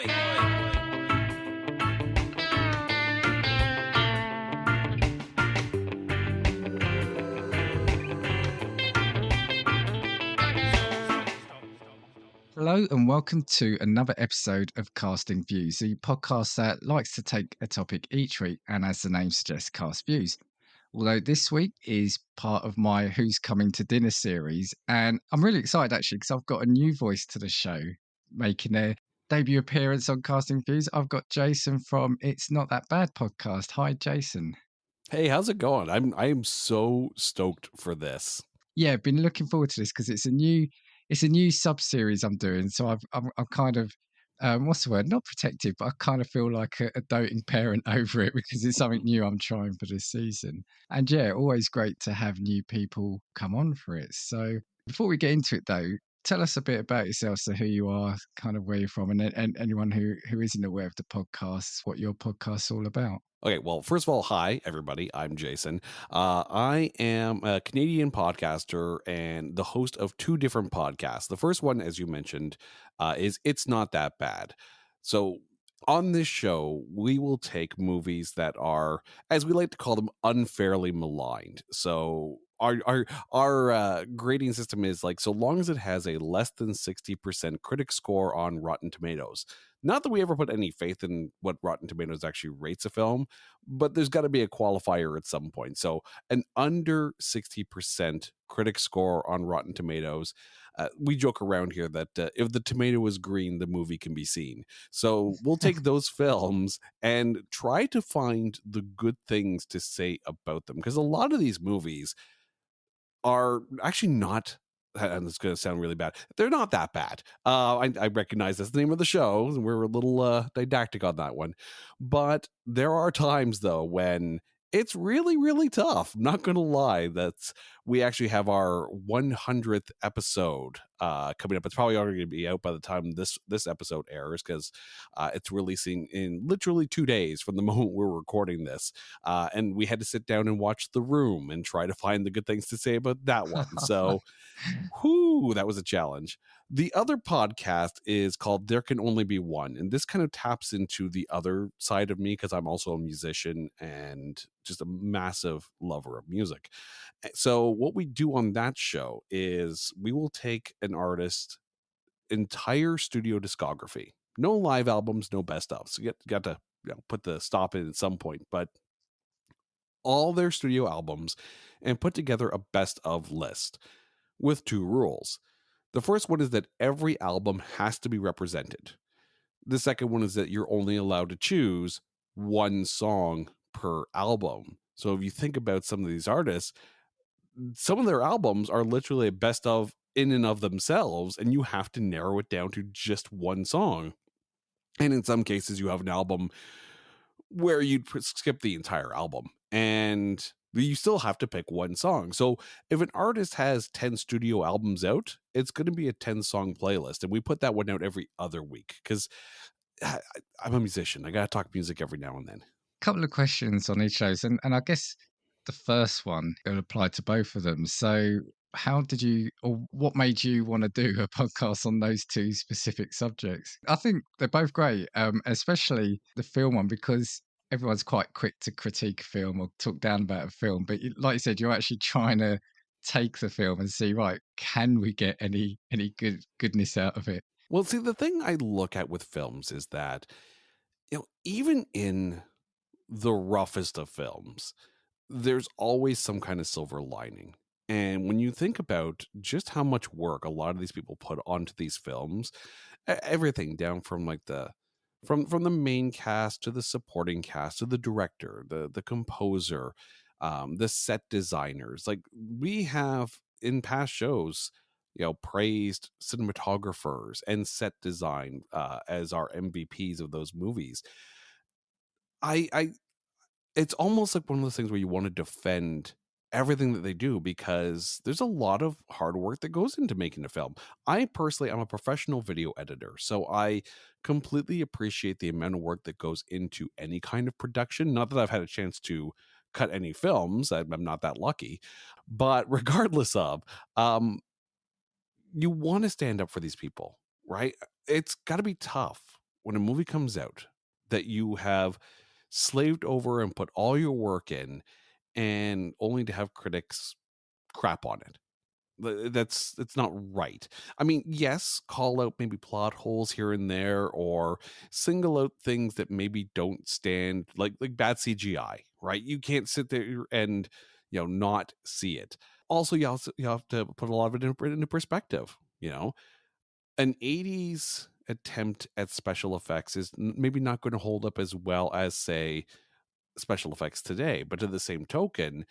Hello and welcome to another episode of Casting Views, the podcast that likes to take a topic each week and, as the name suggests, cast views. Although this week is part of my Who's Coming to Dinner series, and I'm really excited actually because I've got a new voice to the show making their debut appearance on Casting Views. I've got Jason from It's Not That Bad podcast. Hi, Jason. Hey, how's it going? I am so stoked for this. Yeah, I've been looking forward to this because it's a new sub series I'm doing. So I'm kind of what's the word? Not protective, but I kind of feel like a doting parent over it because it's something new I'm trying for this season. And yeah, always great to have new people come on for it. So before we get into it though, tell us a bit about yourself, so who you are, kind of where you're from, and anyone who isn't aware of the podcast, what your podcast's all about. Okay, well, first of all, hi, everybody. I'm Jason. I am a Canadian podcaster and the host of two different podcasts. The first one, as you mentioned, is It's Not That Bad. So on this show, we will take movies that are, as we like to call them, unfairly maligned. So our grading system is like, so long as it has a less than 60% critic score on Rotten Tomatoes. Not that we ever put any faith in what Rotten Tomatoes actually rates a film, but there's got to be a qualifier at some point. So an under 60% critic score on Rotten Tomatoes. We joke around here that if the tomato is green, the movie can be seen. So we'll take those films and try to find the good things to say about them. Because a lot of these movies are actually not, and it's going to sound really bad, they're not that bad. I recognize that's the name of the show, and we're a little didactic on that one. But there are times, though, when it's really, really tough. I'm not going to lie. We actually have our 100th episode coming up. It's probably already going to be out by the time this episode airs, because it's releasing in literally 2 days from the moment we're recording this. And we had to sit down and watch The Room and try to find the good things to say about that one. So, whoo, that was a challenge. The other podcast is called There Can Only Be One. And this kind of taps into the other side of me because I'm also a musician and just a massive lover of music. So what we do on that show is we will take an artist's entire studio discography. No live albums, no best of. So you got to put the stop in at some point. But all their studio albums and put together a best of list with two rules. The first one is that every album has to be represented. The second one is that you're only allowed to choose one song per album. So if you think about some of these artists, some of their albums are literally a best of in and of themselves, and you have to narrow it down to just one song. And in some cases, you have an album where you'd skip the entire album, and you still have to pick one song. So if an artist has 10 studio albums out, it's going to be a 10-song playlist. And we put that one out every other week because I'm a musician. I got to talk music every now and then. Couple of questions on each of those. And I guess the first one will apply to both of them. So how did you, or what made you want to do a podcast on those two specific subjects? I think they're both great, especially the film one, because everyone's quite quick to critique a film or talk down about a film. But like you said, you're actually trying to take the film and see, right, can we get any goodness out of it? Well, see, the thing I look at with films is that, even in the roughest of films, there's always some kind of silver lining. And when you think about just how much work a lot of these people put onto these films, everything down from like from the main cast to the supporting cast to the director, the composer, the set designers, like we have in past shows, praised cinematographers and set design as our MVPs of those movies. I It's almost like one of those things where you want to defend everything that they do because there's a lot of hard work that goes into making a film. I personally, I'm a professional video editor, so I completely appreciate the amount of work that goes into any kind of production. Not that I've had a chance to cut any films. I'm not that lucky, but regardless of, you want to stand up for these people, right? It's got to be tough when a movie comes out that you have slaved over and put all your work in, and only to have critics crap on it. That's not right. I mean, yes, call out maybe plot holes here and there, or single out things that maybe don't stand, like bad CGI, right? You can't sit there and not see it. Also, you have to put a lot of it into perspective. An 80s attempt at special effects is maybe not going to hold up as well as, say, special effects today. But to the same token,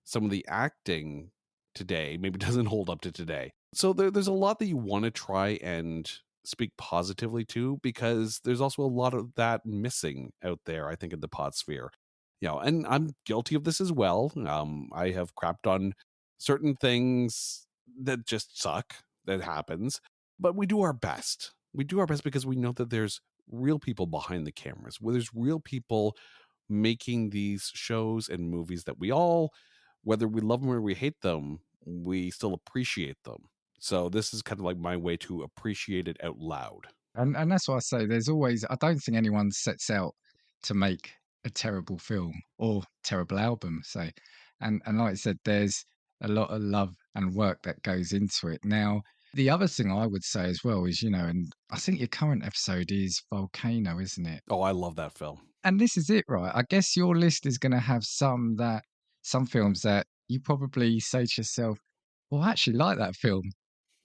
some of the acting today maybe doesn't hold up to today. So there's a lot that you want to try and speak positively to, because there's also a lot of that missing out there, I think, in the pod sphere. And I'm guilty of this as well. I have crapped on certain things that just suck. That happens, but we do our best. We do our best because we know that there's real people behind the cameras, where there's real people making these shows and movies that we all, whether we love them or we hate them, we still appreciate them. So this is kind of like my way to appreciate it out loud. And that's what I say. There's always, I don't think anyone sets out to make a terrible film or terrible album, say. And like I said, there's a lot of love and work that goes into it. Now, the other thing I would say as well is, and I think your current episode is Volcano, isn't it? Oh, I love that film. And this is it, right? I guess your list is going to have some films that you probably say to yourself, well, I actually like that film,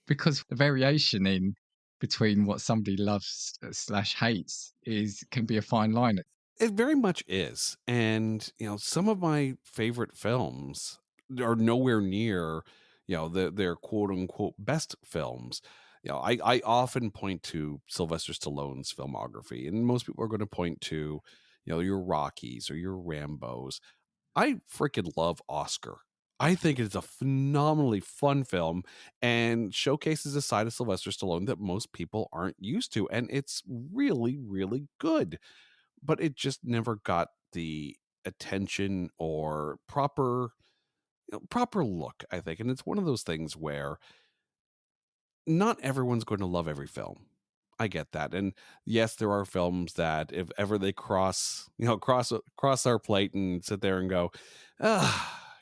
because the variation in between what somebody loves slash hates is can be a fine line. It very much is. And, some of my favorite films are nowhere near, their quote unquote best films. I often point to Sylvester Stallone's filmography, and most people are going to point to, your Rockies or your Rambos. I freaking love Oscar. I think it's a phenomenally fun film and showcases a side of Sylvester Stallone that most people aren't used to. And it's really, really good, but it just never got the attention or proper look, I think. And it's one of those things where not everyone's going to love every film. I get that. And yes, there are films that if ever they cross our plate and sit there and go,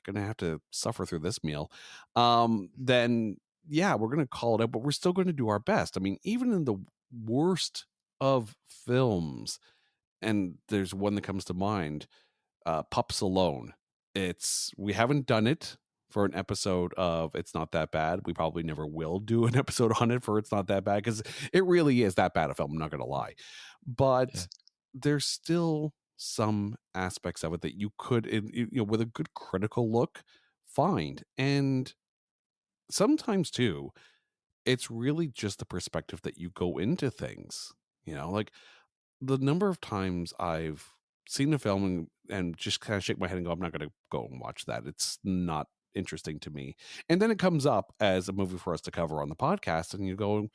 gonna have to suffer through this meal, then yeah, we're gonna call it out, but we're still gonna do our best. I mean, even in the worst of films, and there's one that comes to mind, Pups Alone. We haven't done it for an episode of It's Not That Bad. We probably never will do an episode on it for It's Not That Bad, because it really is that bad a film, I'm not gonna lie. Yeah. But there's still some aspects of it that you could, with a good critical look, find. And sometimes too, it's really just the perspective that you go into things. Like the number of times I've seen a film and just kind of shake my head and go, I'm not going to go and watch that. It's not interesting to me. And then it comes up as a movie for us to cover on the podcast, and you go,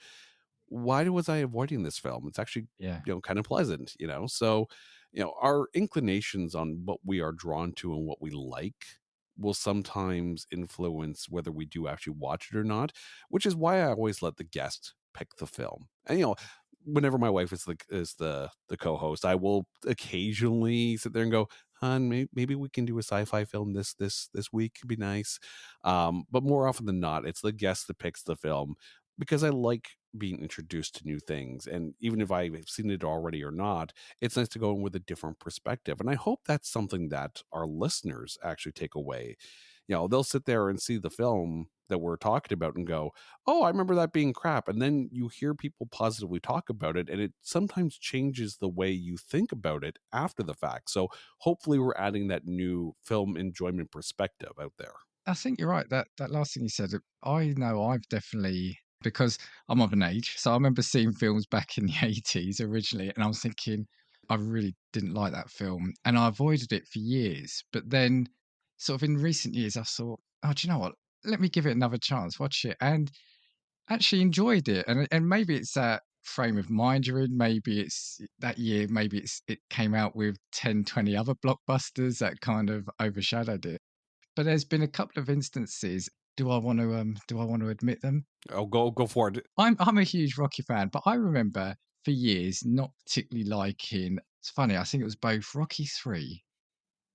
why was I avoiding this film? It's actually, Yeah. kind of pleasant. So, our inclinations on what we are drawn to and what we like will sometimes influence whether we do actually watch it or not, which is why I always let the guest pick the film. And, whenever my wife is the co-host, I will occasionally sit there and go, "Hun, maybe we can do a sci-fi film this week. It'd be nice." But more often than not, it's the guest that picks the film, because I like being introduced to new things. And even if I've seen it already or not, it's nice to go in with a different perspective. And I hope that's something that our listeners actually take away. They'll sit there and see the film that we're talking about and go, oh, I remember that being crap. And then you hear people positively talk about it, and it sometimes changes the way you think about it after the fact. So hopefully we're adding that new film enjoyment perspective out there. I think you're right. That last thing you said, I know I've definitely, because I'm of an age, so I remember seeing films back in the 80s originally, and I was thinking I really didn't like that film, and I avoided it for years. But then, sort of in recent years, I thought, oh, do you know what? Let me give it another chance, watch it, and actually enjoyed it. And maybe it's that frame of mind you're in. Maybe it's that year. Maybe it came out with 10, 20 other blockbusters that kind of overshadowed it. But there's been a couple of instances. Do I want to admit them? Oh, go for it. I'm a huge Rocky fan, but I remember for years not particularly liking. It's funny, I think it was both Rocky 3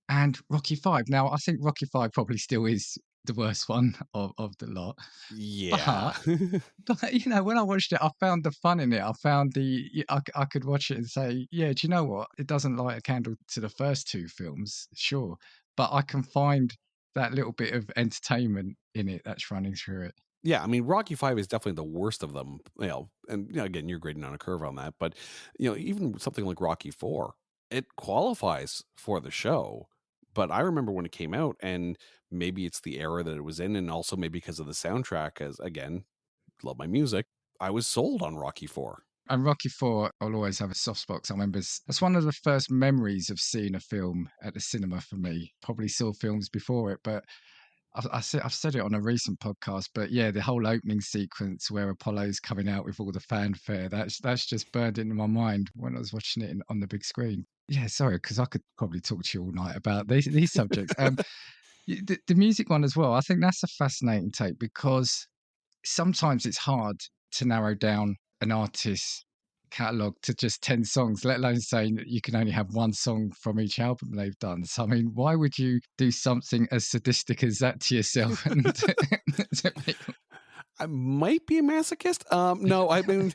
and Rocky 5. Now, I think Rocky 5 probably still is the worst one of the lot. Yeah. But when I watched it, I found the fun in it. I found I could watch it and say, yeah, do you know what? It doesn't light a candle to the first two films, sure, but I can find that little bit of entertainment in it that's running through it. Yeah, I mean, Rocky 5 is definitely the worst of them, and, again, you're grading on a curve on that, but, even something like Rocky 4, it qualifies for the show, but I remember when it came out, and maybe it's the era that it was in, and also maybe because of the soundtrack, as, again, love my music, I was sold on Rocky 4. And Rocky 4, I'll always have a soft spot 'cause I remember that's one of the first memories of seeing a film at the cinema for me. Probably saw films before it, but I've said it on a recent podcast, but yeah, the whole opening sequence where Apollo's coming out with all the fanfare, that's just burned into my mind when I was watching it on the big screen. Yeah, sorry, because I could probably talk to you all night about these subjects. The music one as well, I think that's a fascinating take because sometimes it's hard to narrow down an artist's catalog to just 10 songs, let alone saying that you can only have one song from each album they've done. So, I mean, why would you do something as sadistic as that to yourself? And to make- I might be a masochist. No, I mean,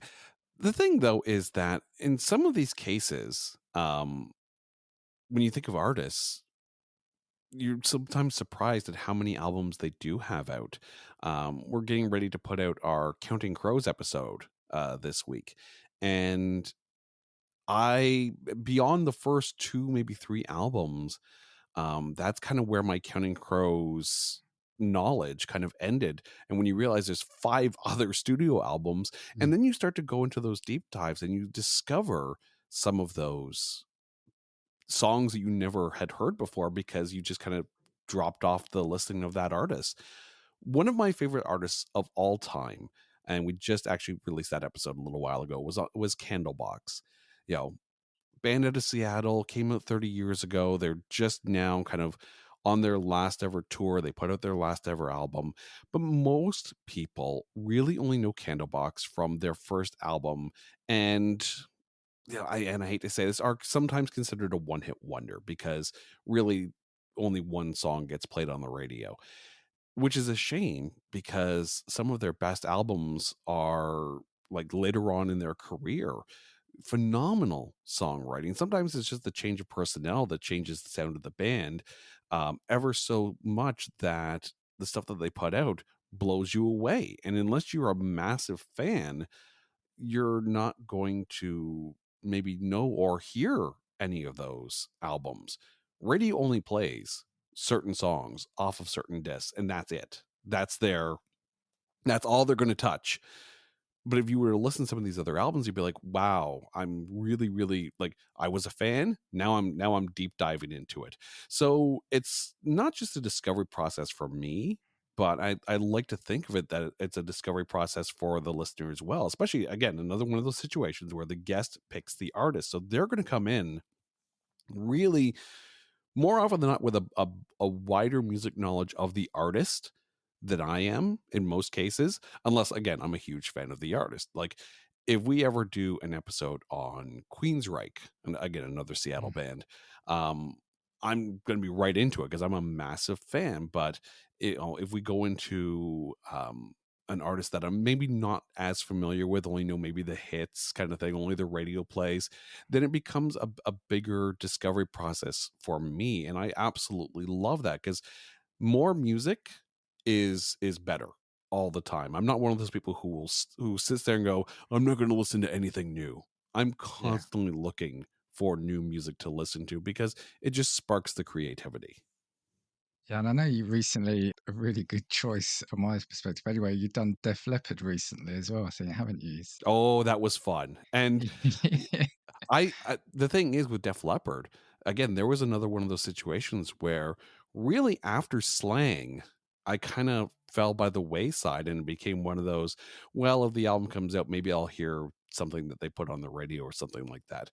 the thing though is that in some of these cases, when you think of artists, you're sometimes surprised at how many albums they do have out. We're getting ready to put out our Counting Crows episode this week, and beyond the first two, maybe three albums, that's kind of where my Counting Crows knowledge kind of ended. And when you realize there's five other studio albums, and Mm. then you start to go into those deep dives and you discover some of those songs that you never had heard before because you just kind of dropped off the listing of that artist. One of my favorite artists of all time, and we just actually released that episode a little while ago, was Candlebox. You know, band out of Seattle, came out 30 years ago. They're just now kind of on their last ever tour. They put out their last ever album. But most people really only know Candlebox from their first album. And I hate to say this, are sometimes considered a one-hit wonder because really only one song gets played on the radio, which is a shame because some of their best albums are like later on in their career. Phenomenal songwriting. Sometimes it's just the change of personnel that changes the sound of the band ever so much that the stuff that they put out blows you away. And unless you're a massive fan, you're not going to maybe know or hear any of those albums. Radio only plays certain songs off of certain discs, and that's it. That's all they're going to touch. But if you were to listen to some of these other albums, you'd be like, wow, I'm really, really like I was a fan. Now I'm deep diving into it. So it's not just a discovery process for me, but I like to think of it that it's a discovery process for the listener as well. Especially again, another one of those situations where the guest picks the artist. So they're going to come in really more often than not with a wider music knowledge of the artist than I am in most cases, unless again I'm a huge fan of the artist. Like if we ever do an episode on Queensryche, and again another Seattle band, um, I'm going to be right into it because I'm a massive fan. But if we go into an artist that I'm maybe not as familiar with, only know maybe the hits kind of thing, only the radio plays, then it becomes a bigger discovery process for me. And I absolutely love that because more music is better all the time. I'm not one of those people who sits there and go, I'm not going to listen to anything new. I'm Yeah. constantly looking for new music to listen to because it just sparks the creativity. Yeah, and I know you recently, a really good choice from my perspective. Anyway, you've done Def Leppard recently as well, I think, haven't you? Oh, that was fun. And I the thing is with Def Leppard, again, there was another one of those situations where really after Slang, I kind of fell by the wayside and it became one of those, well, if the album comes out, maybe I'll hear something that they put on the radio or something like that.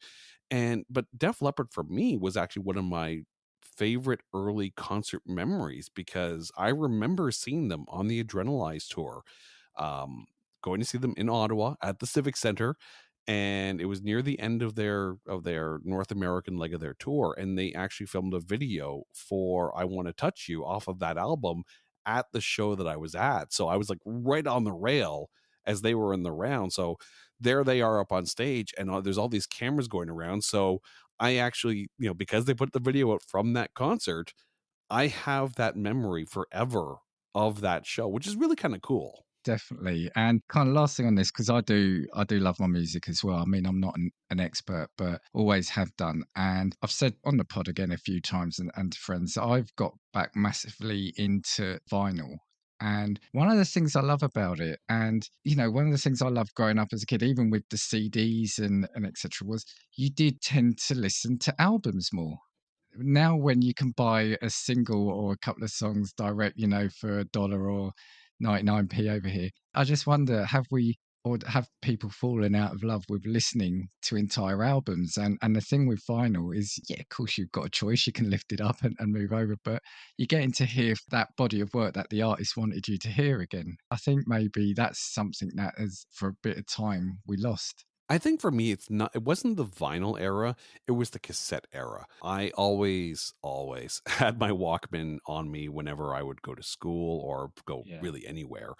But Def Leppard for me was actually one of my favorite early concert memories because I remember seeing them on the Adrenalize tour. Um, Going to see them in Ottawa at the Civic Center, and it was near the end of their North American leg of their tour, and they actually filmed a video for I Want to Touch You off of that album at the show that I was at. So I was like right on the rail as they were in the round. So there they are up on stage, and there's all these cameras going around. So I actually, because they put the video out from that concert, I have that memory forever of that show, which is really kind of cool. Definitely. And kind of last thing on this, because I do love my music as well. I mean, I'm not an expert, but always have done. And I've said on the pod again a few times and to friends, I've got back massively into vinyl. And one of the things I love about it, and one of the things I loved growing up as a kid, even with the CDs and etc., was you did tend to listen to albums more. Now when you can buy a single or a couple of songs direct, for $1 or 99p over here, I just wonder, have we or have people fallen out of love with listening to entire albums? And the thing with vinyl is, yeah, of course you've got a choice, you can lift it up and move over, but you're getting to hear that body of work that the artist wanted you to hear again. I think maybe that's something that is for a bit of time we lost. I think for me, it wasn't the vinyl era, it was the cassette era. I always had my Walkman on me whenever I would go to school or go Yeah. really anywhere.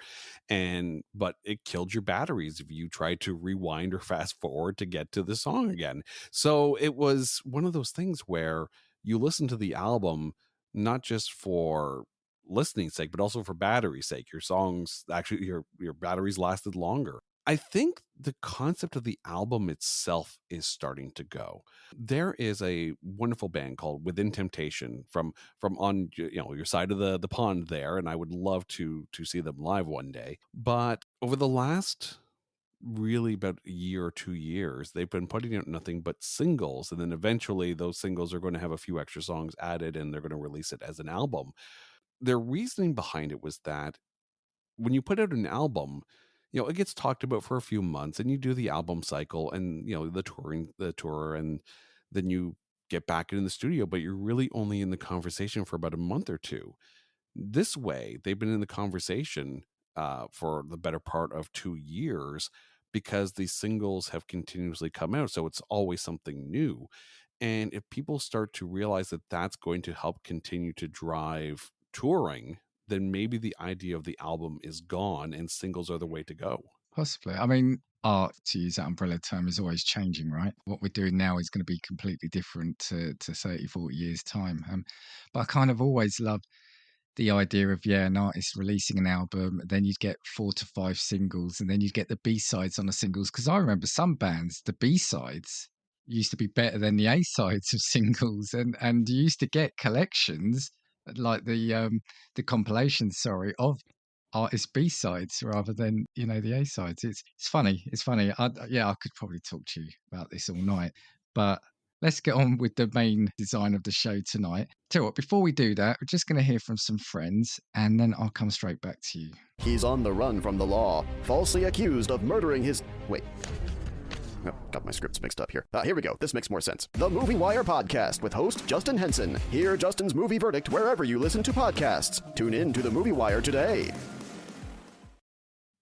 But it killed your batteries if you tried to rewind or fast forward to get to the song again. So it was one of those things where you listen to the album not just for listening sake, but also for battery sake. Your songs actually your batteries lasted longer. I think the concept of the album itself is starting to go. There is a wonderful band called Within Temptation from on your side of the pond there, and I would love to see them live one day. But over the last really about a year or 2 years, they've been putting out nothing but singles, and then eventually those singles are going to have a few extra songs added, and they're going to release it as an album. Their reasoning behind it was that when you put out an album, it gets talked about for a few months and you do the album cycle and, the tour, and then you get back in the studio, but you're really only in the conversation for about a month or two. This way, they've been in the conversation for the better part of 2 years because these singles have continuously come out. So it's always something new. And if people start to realize that that's going to help continue to drive touring, then maybe the idea of the album is gone and singles are the way to go. Possibly. I mean, art, to use that umbrella term, is always changing, right? What we're doing now is going to be completely different to 30, 40 years' time. But I kind of always loved the idea of, yeah, an artist releasing an album, then you'd get 4 to 5 singles, and then you'd get the B-sides on the singles. Because I remember some bands, the B-sides used to be better than the A-sides of singles, and you used to get collections like the compilations, sorry, of artist B-sides rather than the A-sides. It's funny. It's funny. Yeah, I could probably talk to you about this all night, but let's get on with the main design of the show tonight. Tell you what, before we do that, we're just going to hear from some friends, and then I'll come straight back to you. He's on the run from the law, falsely accused of murdering his... Wait. Oh, got my scripts mixed up here. Here we go. This makes more sense. The Movie Wire Podcast with host Justin Henson. Hear Justin's movie verdict wherever you listen to podcasts. Tune in to The Movie Wire today.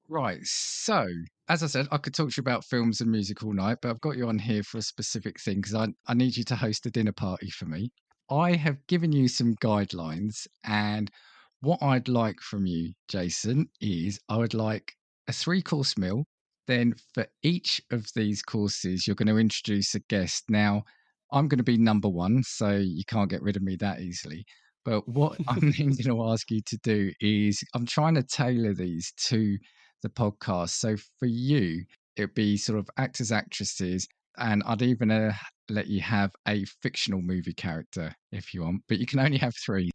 Right, so as I said, I could talk to you about films and music all night, but I've got you on here for a specific thing because I need you to host a dinner party for me. I have given you some guidelines, and what I'd like from you, Jason, is I would like a 3-course meal. Then for each of these courses, you're going to introduce a guest. Now, I'm going to be number one, so you can't get rid of me that easily. But what I'm then going to ask you to do is I'm trying to tailor these to the podcast. So for you, it'd be sort of actors, actresses, and I'd even let you have a fictional movie character if you want, but you can only have 3.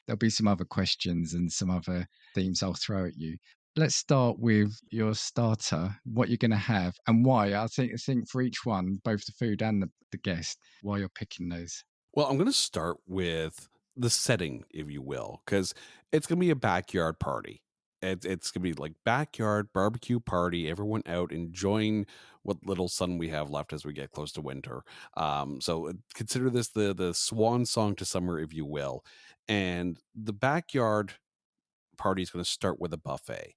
There'll be some other questions and some other themes I'll throw at you. Let's start with your starter, what you're going to have and why. I think for each one, both the food and the guest, why you're picking those. Well, I'm going to start with the setting, if you will, because it's going to be a backyard party. It's going to be like backyard barbecue party, everyone out enjoying what little sun we have left as we get close to winter. So consider this the swan song to summer, if you will. And the backyard party is going to start with a buffet.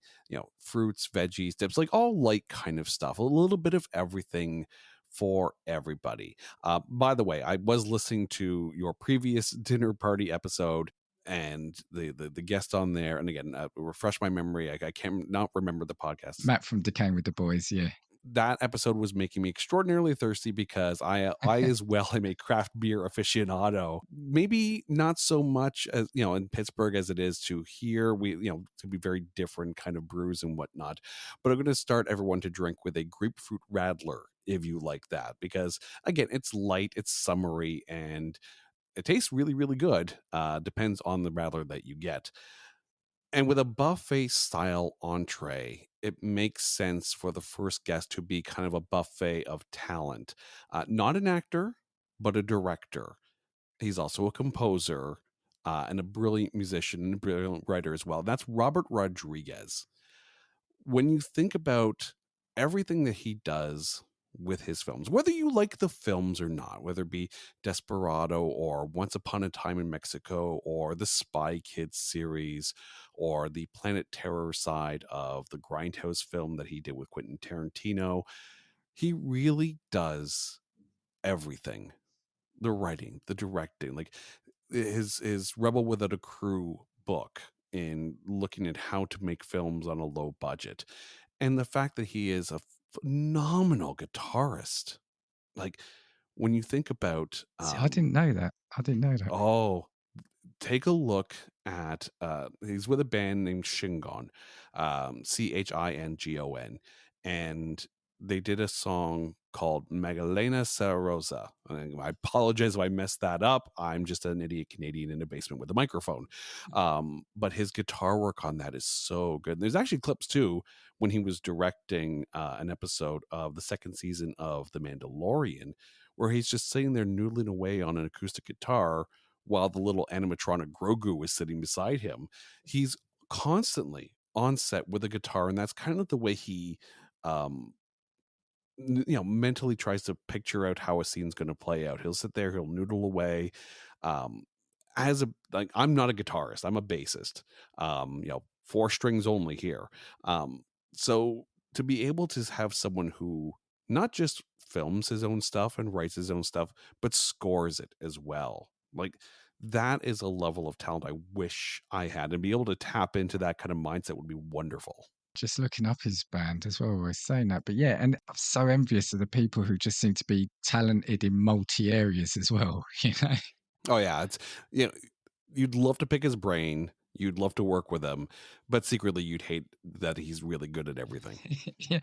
Fruits, veggies, dips, like all light kind of stuff, a little bit of everything for everybody. By the way, I was listening to your previous dinner party episode, and the guest on there, and again, refresh my memory. I can't not remember the podcast. Matt from Decaying with the Boys, yeah. That episode was making me extraordinarily thirsty because I as well am a craft beer aficionado. Maybe not so much as in Pittsburgh as it is to here. We to be very different kind of brews and whatnot. But I'm going to start everyone to drink with a grapefruit radler if you like that, because again, it's light, it's summery, and it tastes really, really good. Depends on the radler that you get. And with a buffet style entree, it makes sense for the first guest to be kind of a buffet of talent. Not an actor, but a director. He's also a composer and a brilliant musician and a brilliant writer as well. That's Robert Rodriguez. When you think about everything that he does with his films, whether you like the films or not, whether it be Desperado or Once Upon a Time in Mexico or the Spy Kids series or the Planet Terror side of the Grindhouse film that he did with Quentin Tarantino, he really does everything. The writing, the directing, like his Rebel Without a Crew book in looking at how to make films on a low budget. And the fact that he is a phenomenal guitarist. Like when you think about See, I didn't know that. oh, take a look at he's with a band named Shingon, Chingon, and they did a song called Magalena Sarosa. I apologize if I messed that up. I'm just an idiot Canadian in a basement with a microphone. But his guitar work on that is so good. There's actually clips too when he was directing an episode of the second season of The Mandalorian, where he's just sitting there noodling away on an acoustic guitar while the little animatronic Grogu is sitting beside him. He's constantly on set with a guitar, and that's kind of the way he mentally tries to picture out how a scene's going to play out. He'll sit there, he'll noodle away. I'm not a guitarist, I'm a bassist. 4 strings only here. So to be able to have someone who not just films his own stuff and writes his own stuff, but scores it as well, like that is a level of talent I wish I had, and be able to tap into that kind of mindset would be wonderful. Just looking up his band as well, I was saying that. But yeah, and I'm so envious of the people who just seem to be talented in multi areas as well, Oh yeah, it's you'd love to pick his brain, you'd love to work with him, but secretly you'd hate that he's really good at everything. Yeah.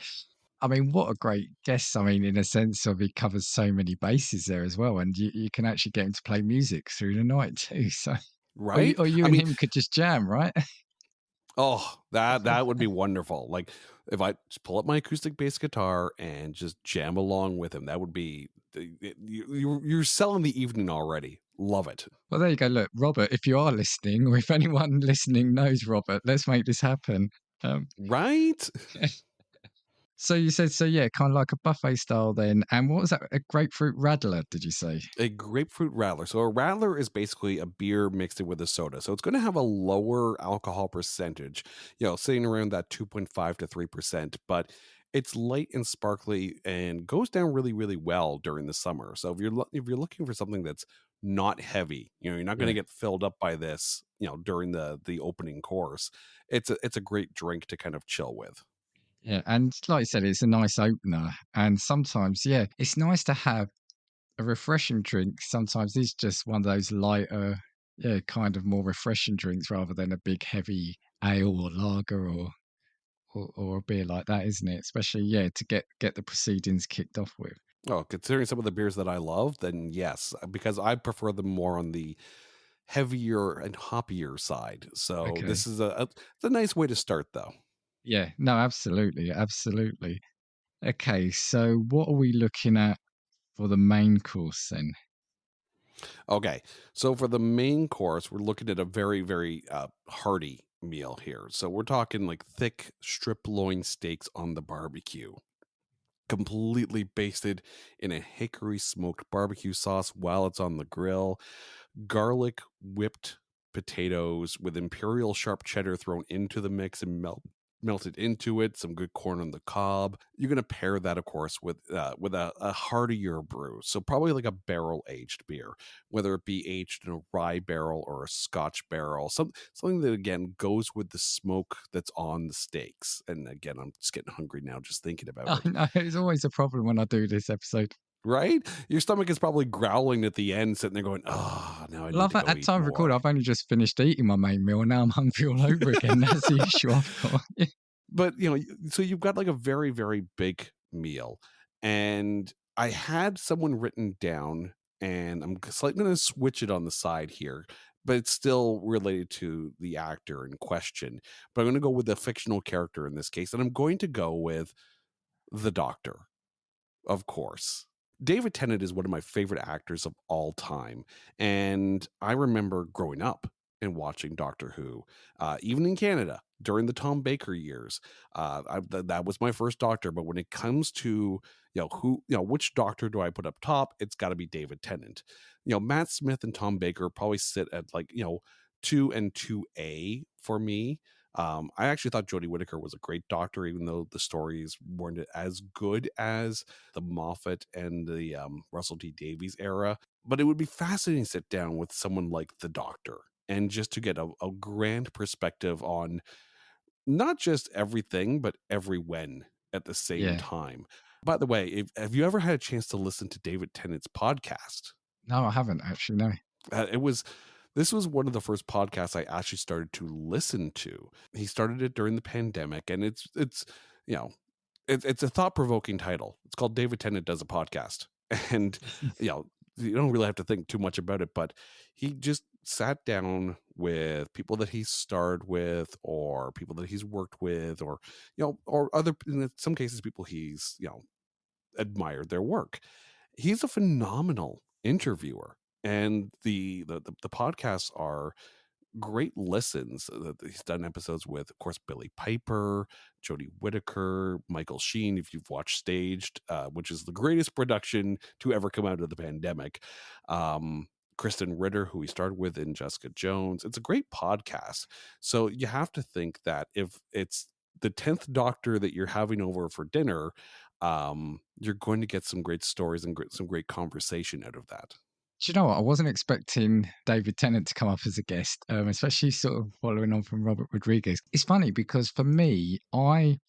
I mean, what a great guest. I mean, in a sense of he covers so many bases there as well. And you can actually get him to play music through the night too. So, Right? or you I and mean, him could just jam, right? oh, that would be wonderful. Like if I just pull up my acoustic bass guitar and just jam along with him, that would be you're selling the evening already. Love it. Well, there you go. Look, Robert, if you are listening, or if anyone listening knows Robert, let's make this happen. Right? So you said, so yeah, kind of like a buffet style then. And what was that? A grapefruit radler, did you say? A grapefruit radler. So a radler is basically a beer mixed in with a soda. So it's going to have a lower alcohol percentage, sitting around that 2.5 to 3%, but it's light and sparkly and goes down really, really well during the summer. So if you're looking for something that's not heavy, you're not going to get filled up by this, during the opening course. It's a great drink to kind of chill with. Yeah, and like I said, it's a nice opener. And sometimes, yeah, it's nice to have a refreshing drink. Sometimes it's just one of those lighter, yeah, kind of more refreshing drinks rather than a big heavy ale or lager or a beer like that, isn't it? Especially, yeah, to get the proceedings kicked off with. Oh, considering some of the beers that I love, then yes, because I prefer them more on the heavier and hoppier side. So Okay. this is it's a nice way to start, though. Yeah, no, absolutely, absolutely. Okay, so what are we looking at for the main course then? Okay, so for the main course, we're looking at a very, very hearty meal here. So we're talking like thick strip loin steaks on the barbecue, completely basted in a hickory smoked barbecue sauce while it's on the grill, garlic whipped potatoes with imperial sharp cheddar thrown into the mix and melted into it, some good corn on the cob. You're going to pair that, of course, with a heartier brew. So probably like a barrel-aged beer, whether it be aged in a rye barrel or a Scotch barrel, something that, again, goes with the smoke that's on the steaks. And again, I'm just getting hungry now just thinking about I it. know, it's always a problem when I do this episode. Right? Your stomach is probably growling at the end, sitting there going, oh, now I need Love to at go at eat time of more. recording, I've only just finished eating my main meal and now I'm hungry all over again. That's the issue I've got. But, so you've got like a very, very big meal. And I had someone written down, and I'm slightly going to switch it on the side here, but it's still related to the actor in question. But I'm going to go with a fictional character in this case, and I'm going to go with the Doctor, of course. David Tennant is one of my favorite actors of all time. And I remember growing up and watching Doctor Who, even in Canada during the Tom Baker years. That was my first Doctor. But when it comes to, which Doctor do I put up top? It's got to be David Tennant. Matt Smith and Tom Baker probably sit at 2 and 2A for me. I actually thought Jodie Whittaker was a great Doctor, even though the stories weren't as good as the Moffat and the Russell T Davies era. But it would be fascinating to sit down with someone like the Doctor and just to get a grand perspective on not just everything, but every when at the same time. By the way, have you ever had a chance to listen to David Tennant's podcast? No, I haven't actually, no. This was one of the first podcasts I actually started to listen to. He started it during the pandemic, and it's a thought-provoking title. It's called David Tennant Does a Podcast. And, you don't really have to think too much about it, but he just sat down with people that he's starred with or people that he's worked with or other, in some cases, people he's, admired their work. He's a phenomenal interviewer. And the podcasts are great listens. He's done episodes with, of course, Billy Piper, Jodie Whittaker, Michael Sheen, if you've watched Staged, which is the greatest production to ever come out of the pandemic. Kristen Ritter, who he started with in Jessica Jones. It's a great podcast. So you have to think that if it's the 10th Doctor that you're having over for dinner, you're going to get some great stories and some great conversation out of that. Do you know what? I wasn't expecting David Tennant to come up as a guest, especially sort of following on from Robert Rodriguez. It's funny because for me, and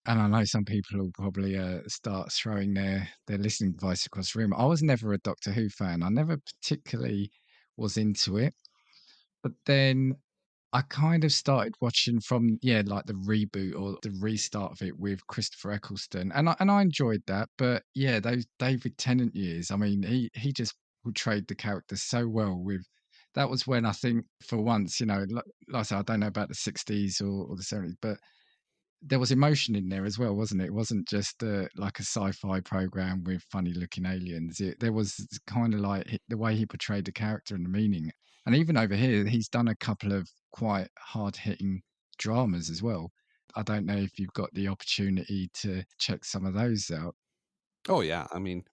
I know some people will probably start throwing their listening device across the room. I was never a Doctor Who fan. I never particularly was into it. But then I kind of started watching from like the reboot or the restart of it with Christopher Eccleston, and I enjoyed that. But yeah, those David Tennant years, I mean, he just portrayed the character so well. That was when I think for once, like I said, I don't know about the 60s or the 70s, but there was emotion in there as well, wasn't it? It wasn't just like a sci-fi program with funny-looking aliens. There was kind of like the way he portrayed the character and the meaning. And even over here, he's done a couple of quite hard-hitting dramas as well. I don't know if you've got the opportunity to check some of those out. Oh, yeah. I mean,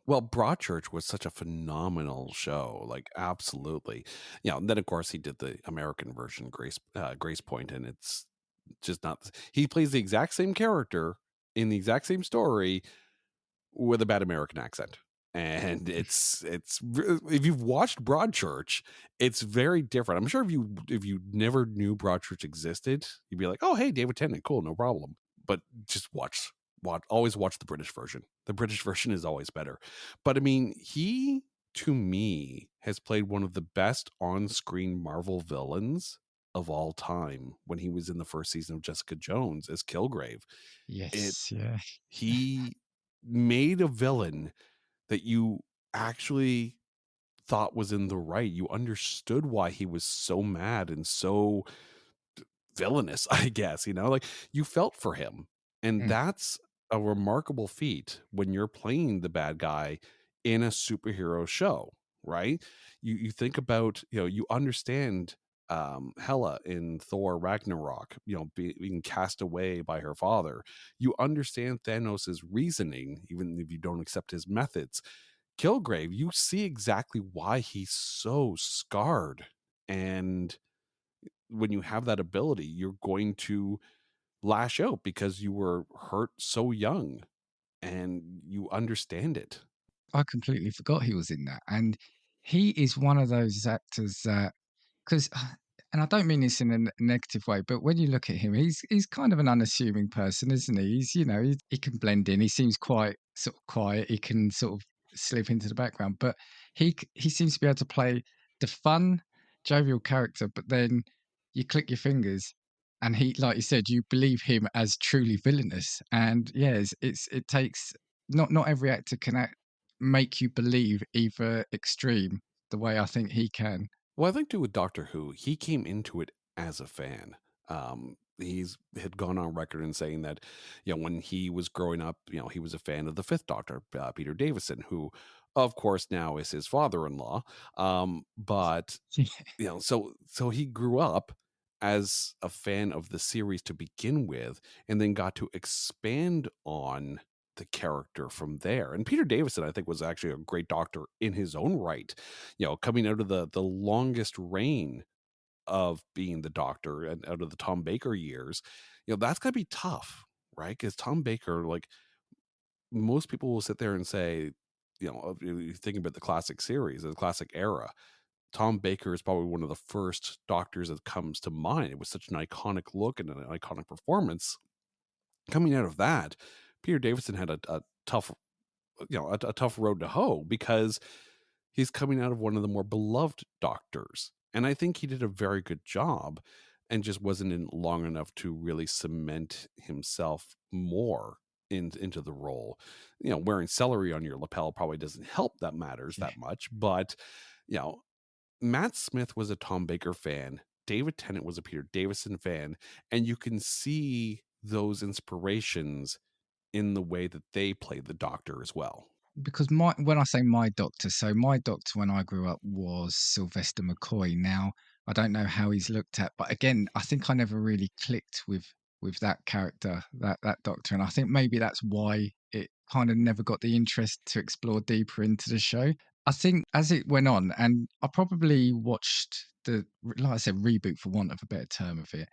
well, Broadchurch was such a phenomenal show, like absolutely. And then of course he did the American version, Grace Point, and it's just not. He plays the exact same character in the exact same story with a bad American accent. And it's if you've watched Broadchurch, it's very different. I'm sure if you never knew Broadchurch existed, you'd be like, oh, hey, David Tennant, cool, no problem. But just always watch the British version. The British version is always better. But I mean, he, to me, has played one of the best on-screen Marvel villains of all time when he was in the first season of Jessica Jones as Kilgrave. Yes, yeah. He made a villain that you actually thought was in the right. You understood why he was so mad and so villainous, I guess, like you felt for him. And that's a remarkable feat when you're playing the bad guy in a superhero show, right? You think about, you understand Hela in Thor Ragnarok, being cast away by her father. You understand Thanos' reasoning, even if you don't accept his methods. Kilgrave, you see exactly why he's so scarred And when you have that ability, you're going to lash out because you were hurt so young and you understand it. I completely forgot he was in that, and he is one of those actors that, because, and I don't mean this in a negative way, but when you look at him, he's kind of an unassuming person, isn't he? He's, he can blend in. He seems quite sort of quiet. He can sort of slip into the background, but he seems to be able to play the fun, jovial character. But then you click your fingers, and he, like you said, you believe him as truly villainous. And yes, it takes, not every actor can make you believe either extreme the way I think he can. Well, I think too with Doctor Who, he came into it as a fan. He's had gone on record in saying that, when he was growing up, he was a fan of the Fifth Doctor, Peter Davison, who, of course, now is his father-in-law. But so he grew up as a fan of the series to begin with, and then got to expand on the character from there. And Peter Davison, I think, was actually a great Doctor in his own right. Coming out of the longest reign of being the Doctor and out of the Tom Baker years, that's gotta be tough, right? Because Tom Baker, like, most people will sit there and say, if you think about the classic series, the classic era, Tom Baker is probably one of the first Doctors that comes to mind. It was such an iconic look and an iconic performance. Coming out of that, Peter Davison had a tough, a tough road to hoe, because he's coming out of one of the more beloved Doctors. And I think he did a very good job, and just wasn't in long enough to really cement himself more into the role. Wearing celery on your lapel probably doesn't help that matters that much, but you know, Matt Smith was a Tom Baker fan. David Tennant was a Peter Davison fan, and you can see those inspirations in the way that they played the Doctor as well. Because when I say my doctor, so my doctor when I grew up was Sylvester McCoy. Now I don't know how he's looked at, but again, I think I never really clicked with that character, that doctor, and I think maybe that's why it kind of never got the interest to explore deeper into the show. I think as it went on, and I probably watched the, like I said, reboot for want of a better term of it,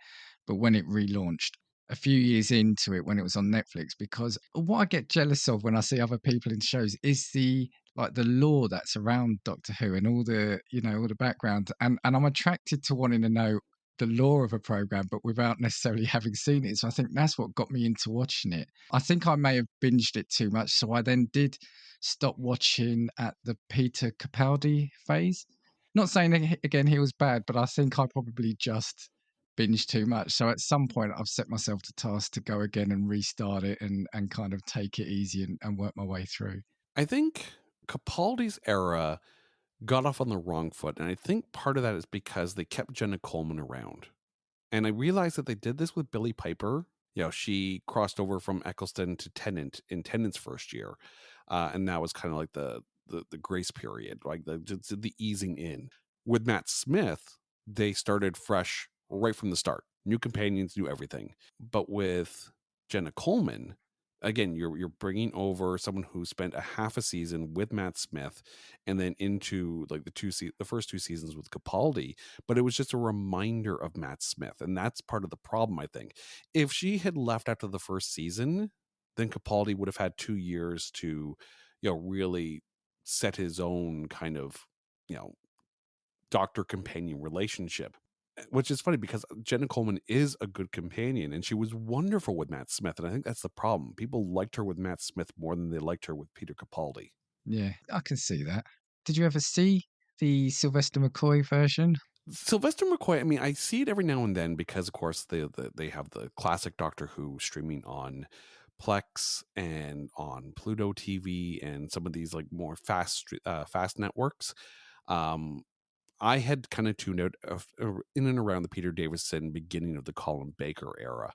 but when it relaunched, a few years into it when it was on Netflix, because what I get jealous of when I see other people in shows is the lore that's around Doctor Who and all the all the background, and I'm attracted to wanting to know the lore of a program but without necessarily having seen it. So I think that's what got me into watching it. I think I may have binged it too much, so I then did stop watching at the Peter Capaldi phase. Not saying again he was bad, but I think I probably just binge too much. So at some point, I've set myself to task to go again and restart it and kind of take it easy and work my way through. I think Capaldi's era got off on the wrong foot, and I think part of that is because they kept Jenna Coleman around. And I realized that they did this with Billie Piper. She crossed over from Eccleston to Tennant in Tennant's first year, and that was kind of like the grace period, like the easing in. With Matt Smith, they started fresh right from the start. New companions, new everything. But with Jenna Coleman, again, you're bringing over someone who spent a half a season with Matt Smith, and then into like the first two seasons with Capaldi. But it was just a reminder of Matt Smith, and that's part of the problem. I think if she had left after the first season, then Capaldi would have had 2 years to, really set his own kind of, doctor companion relationship. Which is funny because Jenna Coleman is a good companion, and she was wonderful with Matt Smith. And I think that's the problem. People liked her with Matt Smith more than they liked her with Peter Capaldi. Yeah, I can see that. Did you ever see the Sylvester McCoy version? Sylvester McCoy, I mean, I see it every now and then because, of course, they have the classic Doctor Who streaming on Plex and on Pluto TV and some of these like more fast networks. I had kind of tuned out in and around the Peter Davison beginning of the Colin Baker era.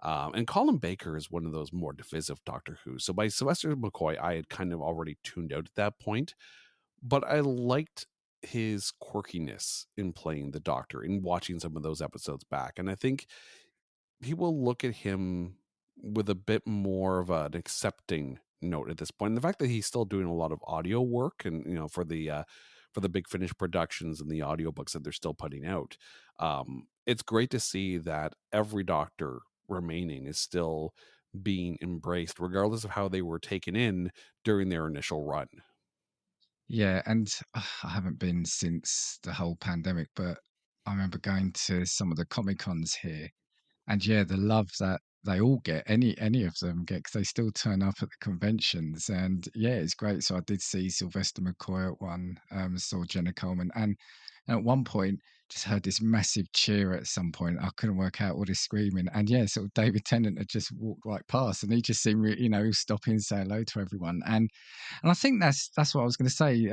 And Colin Baker is one of those more divisive Doctor Who. So by Sylvester McCoy, I had kind of already tuned out at that point. But I liked his quirkiness in playing the Doctor, in watching some of those episodes back. And I think people look at him with a bit more of an accepting note at this point. And the fact that he's still doing a lot of audio work and, for the Big Finish productions and the audiobooks that they're still putting out. It's great to see that every Doctor remaining is still being embraced, regardless of how they were taken in during their initial run. Yeah, and I haven't been since the whole pandemic, but I remember going to some of the Comic Cons here, and yeah, the love that they all get, any of them get, because they still turn up at the conventions, and yeah, it's great. So I did see Sylvester McCoy at one, saw Jenna Coleman, and at one point just heard this massive cheer at some point. I couldn't work out all this screaming, and yeah, sort of David Tennant had just walked right past, and he just seemed, stopping, say hello to everyone, and I think that's what I was going to say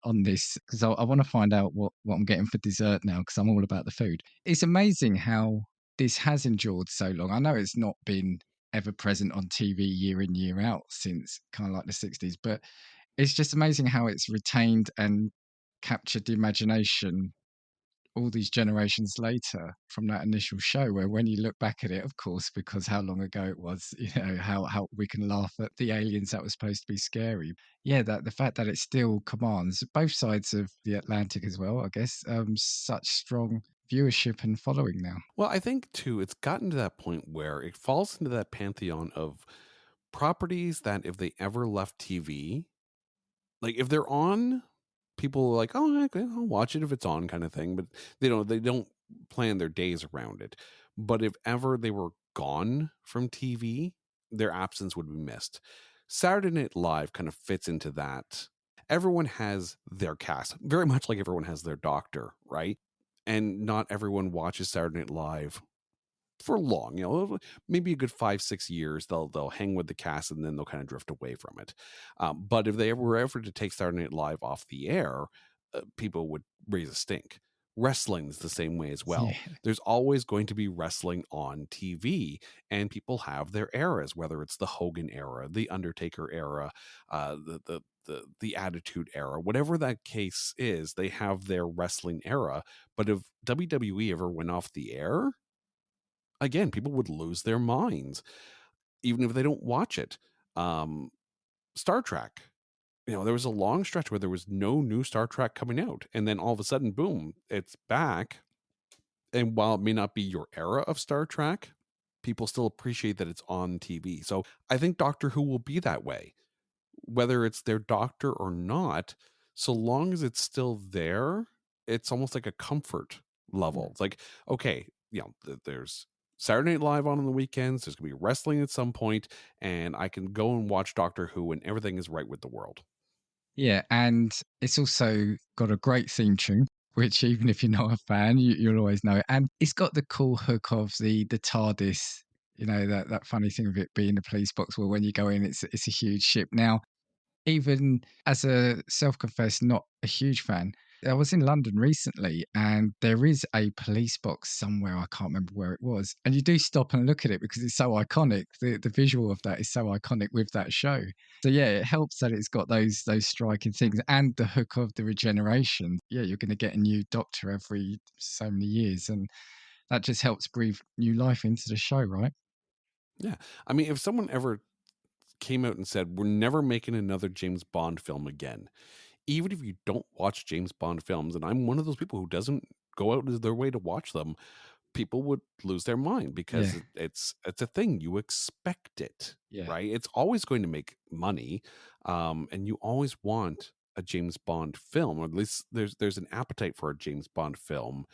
on this, because I want to find out what I'm getting for dessert now, because I'm all about the food. It's amazing how this has endured so long. I know it's not been ever present on TV year in year out since kind of like the 60s, but it's just amazing how it's retained and captured the imagination all these generations later from that initial show, where when you look back at it, of course, because how long ago it was, how we can laugh at the aliens that were supposed to be scary. Yeah, that the fact that it still commands both sides of the Atlantic as well, I guess, such strong viewership and following now. Well, I think too, it's gotten to that point where it falls into that pantheon of properties that if they ever left TV, like if they're on, people are like, oh, okay, I'll watch it if it's on, kind of thing. But they don't plan their days around it. But if ever they were gone from TV, their absence would be missed. Saturday Night Live kind of fits into that. Everyone has their cast, very much like everyone has their Doctor, right? And not everyone watches Saturday Night Live for long, maybe a good 5-6 years. They'll hang with the cast and then they'll kind of drift away from it. But if they ever were ever to take Saturday Night Live off the air, people would raise a stink. Wrestling is the same way as well. Yeah, There's always going to be wrestling on TV, and people have their eras, whether it's the Hogan era, the Undertaker era, the Attitude era, whatever that case is. They have their wrestling era. But if WWE ever went off the air, again, people would lose their minds, even if they don't watch it. Star Trek, there was a long stretch where there was no new Star Trek coming out. And then all of a sudden, boom, it's back. And while it may not be your era of Star Trek, people still appreciate that it's on TV. So I think Doctor Who will be that way, whether it's their Doctor or not. So long as it's still there, it's almost like a comfort level. It's like, okay, there's Saturday Night Live on the weekends. There's going to be wrestling at some point, and I can go and watch Doctor Who, and everything is right with the world. yeah, and it's also got a great theme tune, which even if you're not a fan, you'll always know it. And it's got the cool hook of the TARDIS, that funny thing of it being the police box, where when you go in, it's a huge ship. Now, even as a self-confessed not a huge fan, I was in London recently and there is a police box somewhere. I can't remember where it was. And you do stop and look at it because it's so iconic. The visual of that is so iconic with that show. So yeah, it helps that it's got those striking things and the hook of the regeneration. Yeah, you're going to get a new Doctor every so many years, and that just helps breathe new life into the show, right? Yeah. I mean, if someone ever came out and said, we're never making another James Bond film again, even if you don't watch James Bond films, and I'm one of those people who doesn't go out of their way to watch them, people would lose their mind Yeah, because it's a thing. You expect it, yeah. right? It's always going to make money, and you always want a James Bond film, or at least there's an appetite for a James Bond film.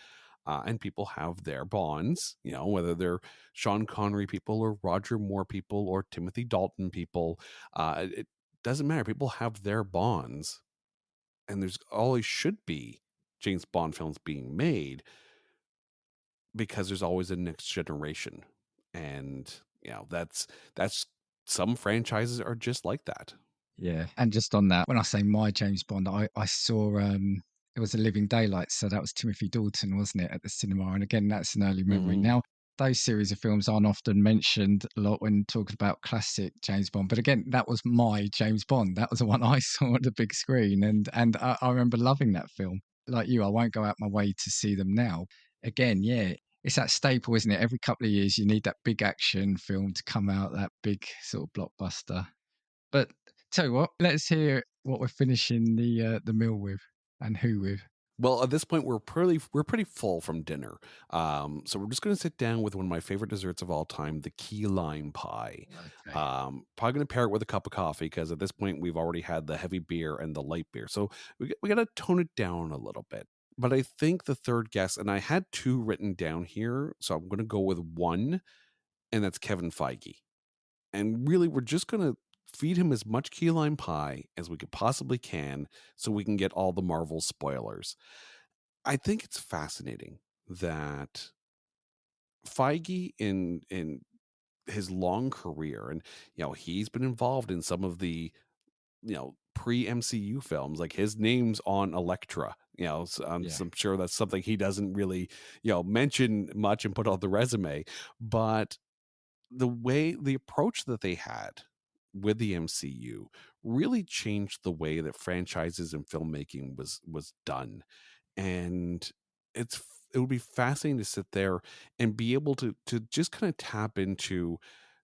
And people have their bonds, whether they're Sean Connery people or Roger Moore people or Timothy Dalton people. It doesn't matter. People have their bonds, and there's always should be James Bond films being made because there's always a next generation. And that's some franchises are just like that. Yeah. And just on that, when I say my James Bond, I saw it was a Living Daylight, so that was Timothy Dalton, wasn't it, at the cinema? And again, that's an early memory. Hmm. Now, those series of films aren't often mentioned a lot when talking about classic James Bond. But again, that was my James Bond. That was the one I saw on the big screen. And I remember loving that film. Like you, I won't go out my way to see them now. Again, yeah, it's that staple, isn't it? Every couple of years, you need that big action film to come out, that big sort of blockbuster. But tell you what, let's hear what we're finishing the meal with. And who with? Well, at this point, we're pretty full from dinner. So we're just going to sit down with one of my favorite desserts of all time, the key lime pie. Okay. Probably going to pair it with a cup of coffee because at this point we've already had the heavy beer and the light beer. So we got to tone it down a little bit. But I think the third guest, and I had two written down here, so I'm going to go with one, and that's Kevin Feige. And really, we're just going to feed him as much key lime pie as we could possibly can so we can get all the Marvel spoilers. I think it's fascinating that Feige in his long career, and he's been involved in some of the pre-MCU films, like his name's on Elektra. So I'm sure that's something he doesn't really mention much and put on the resume, but the approach that they had with the MCU really changed the way that franchises and filmmaking was done. And it would be fascinating to sit there and be able to just kind of tap into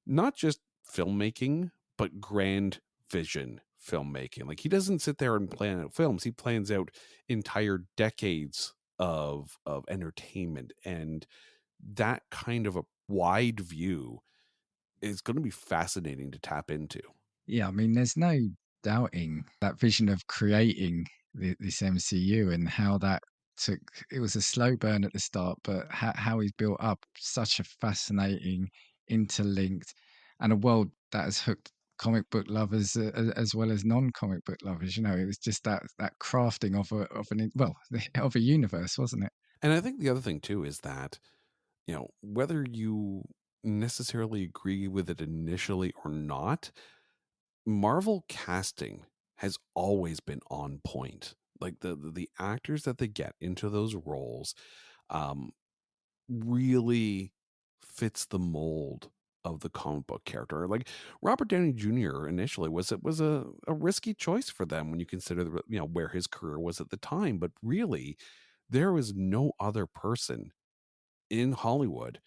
not just filmmaking but grand vision filmmaking. Like, he doesn't sit there and plan out films, he plans out entire decades of entertainment, and that kind of a wide view is going to be fascinating to tap into. Yeah, I mean, there's no doubting that vision of creating this MCU and how that took. It was a slow burn at the start, but how he's built up such a fascinating, interlinked, and a world that has hooked comic book lovers as well as non-comic book lovers. It was just that crafting of a universe, wasn't it? And I think the other thing too is that whether you necessarily agree with it initially or not, Marvel casting has always been on point. Like, the actors that they get into those roles um, really fits the mold of the comic book character. Like, Robert Downey Jr. initially was a risky choice for them when you consider where his career was at the time. But really, there was no other person in Hollywood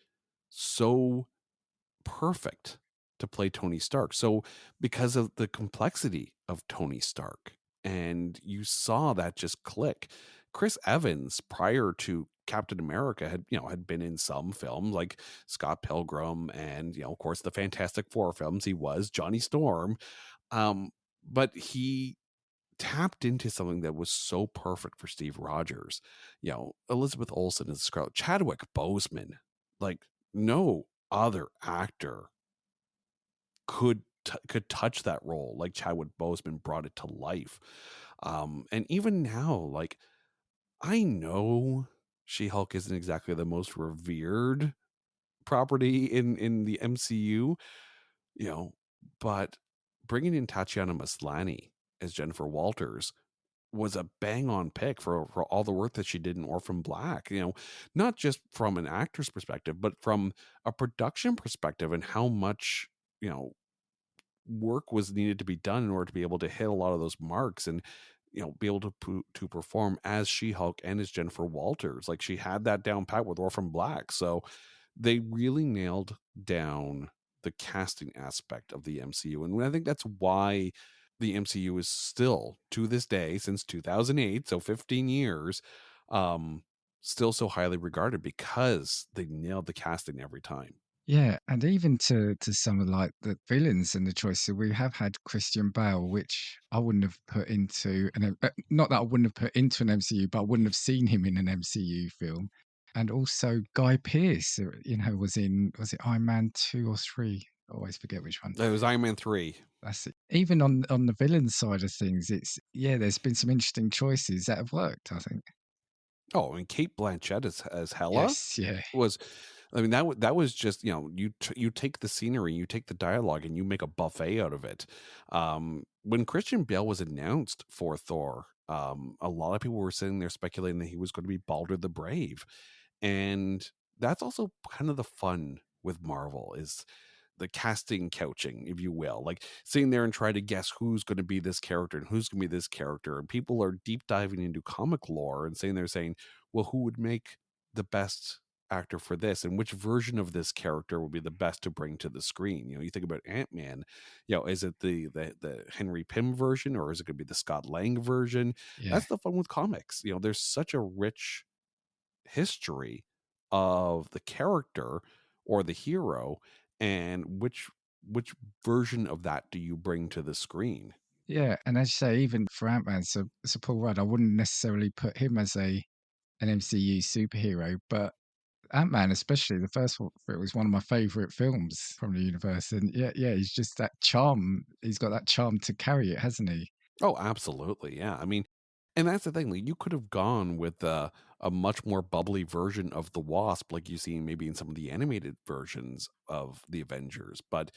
so perfect to play Tony Stark. So, because of the complexity of Tony Stark, and you saw that just click. Chris Evans, prior to Captain America, had been in some films like Scott Pilgrim and of course the Fantastic Four films. He was Johnny Storm, but he tapped into something that was so perfect for Steve Rogers. Elizabeth Olsen as Scarlet, Chadwick Boseman, like no other actor could touch that role like Chadwick Boseman brought it to life. And even now, like, I know She-Hulk isn't exactly the most revered property in the MCU, but bringing in Tatiana Maslany as Jennifer Walters was a bang on pick for all the work that she did in Orphan Black, not just from an actor's perspective, but from a production perspective, and how much, work was needed to be done in order to be able to hit a lot of those marks and be able to perform as She-Hulk and as Jennifer Walters. Like, she had that down pat with Orphan Black. So they really nailed down the casting aspect of the MCU, and I think that's why the MCU is still, to this day, since 2008, so 15 years, still so highly regarded, because they nailed the casting every time. Yeah, and even to some of like the villains and the choices, we have had Christian Bale, which I wouldn't have put into not that I wouldn't have put into an MCU, but I wouldn't have seen him in an MCU film. And also Guy Pearce, was it Iron Man 2 or 3? I always forget which one. It was Iron Man 3. That's it. Even on the villain side of things, there's been some interesting choices that have worked, I think. Oh, and Kate Blanchett as Hela Yes, yeah. was, I mean, that was just, you take the scenery, you take the dialogue, and you make a buffet out of it. When Christian Bale was announced for Thor, a lot of people were sitting there speculating that he was going to be Balder the Brave, and that's also kind of the fun with Marvel, is the casting couching, if you will, like sitting there and trying to guess who's going to be this character and who's going to be this character. And people are deep diving into comic lore and saying, well, who would make the best actor for this, and which version of this character would be the best to bring to the screen. You think about Ant-Man, is it the Henry Pym version, or is it going to be the Scott Lang version? Yeah. That's the fun with comics. There's such a rich history of the character or the hero, and which version of that do you bring to the screen? Yeah, and as you say, even for Ant-Man, so Paul Rudd, I wouldn't necessarily put him as an MCU superhero, but Ant-Man, especially the first one, it was one of my favorite films from the universe. And yeah, he's just that charm. He's got that charm to carry it, hasn't he? Oh, absolutely. Yeah. I mean, and that's the thing. Like, you could have gone with a much more bubbly version of the Wasp, like you see maybe in some of the animated versions of the Avengers. But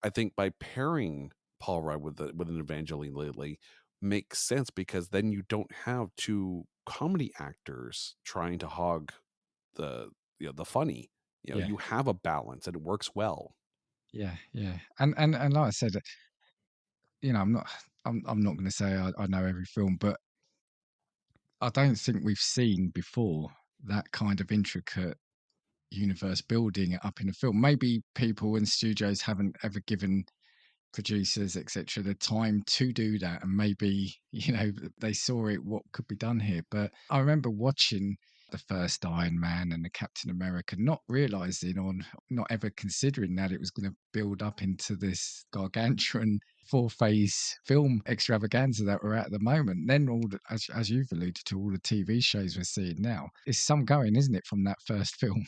I think by pairing Paul Rudd with an Evangeline Lilly makes sense, because then you don't have two comedy actors trying to hog the the funny. Yeah, You have a balance and it works well. yeah. And like I said, I'm not I'm not going to say I know every film, but I don't think we've seen before that kind of intricate universe building up in a film. Maybe people and studios haven't ever given producers, etc., the time to do that, and maybe they saw it what could be done here. But I remember watching the first Iron Man and the Captain America, not realizing or not ever considering that it was going to build up into this gargantuan four-phase film extravaganza that we're at the moment. Then as you've alluded to, all the TV shows we're seeing now, it's some going, isn't it, from that first film?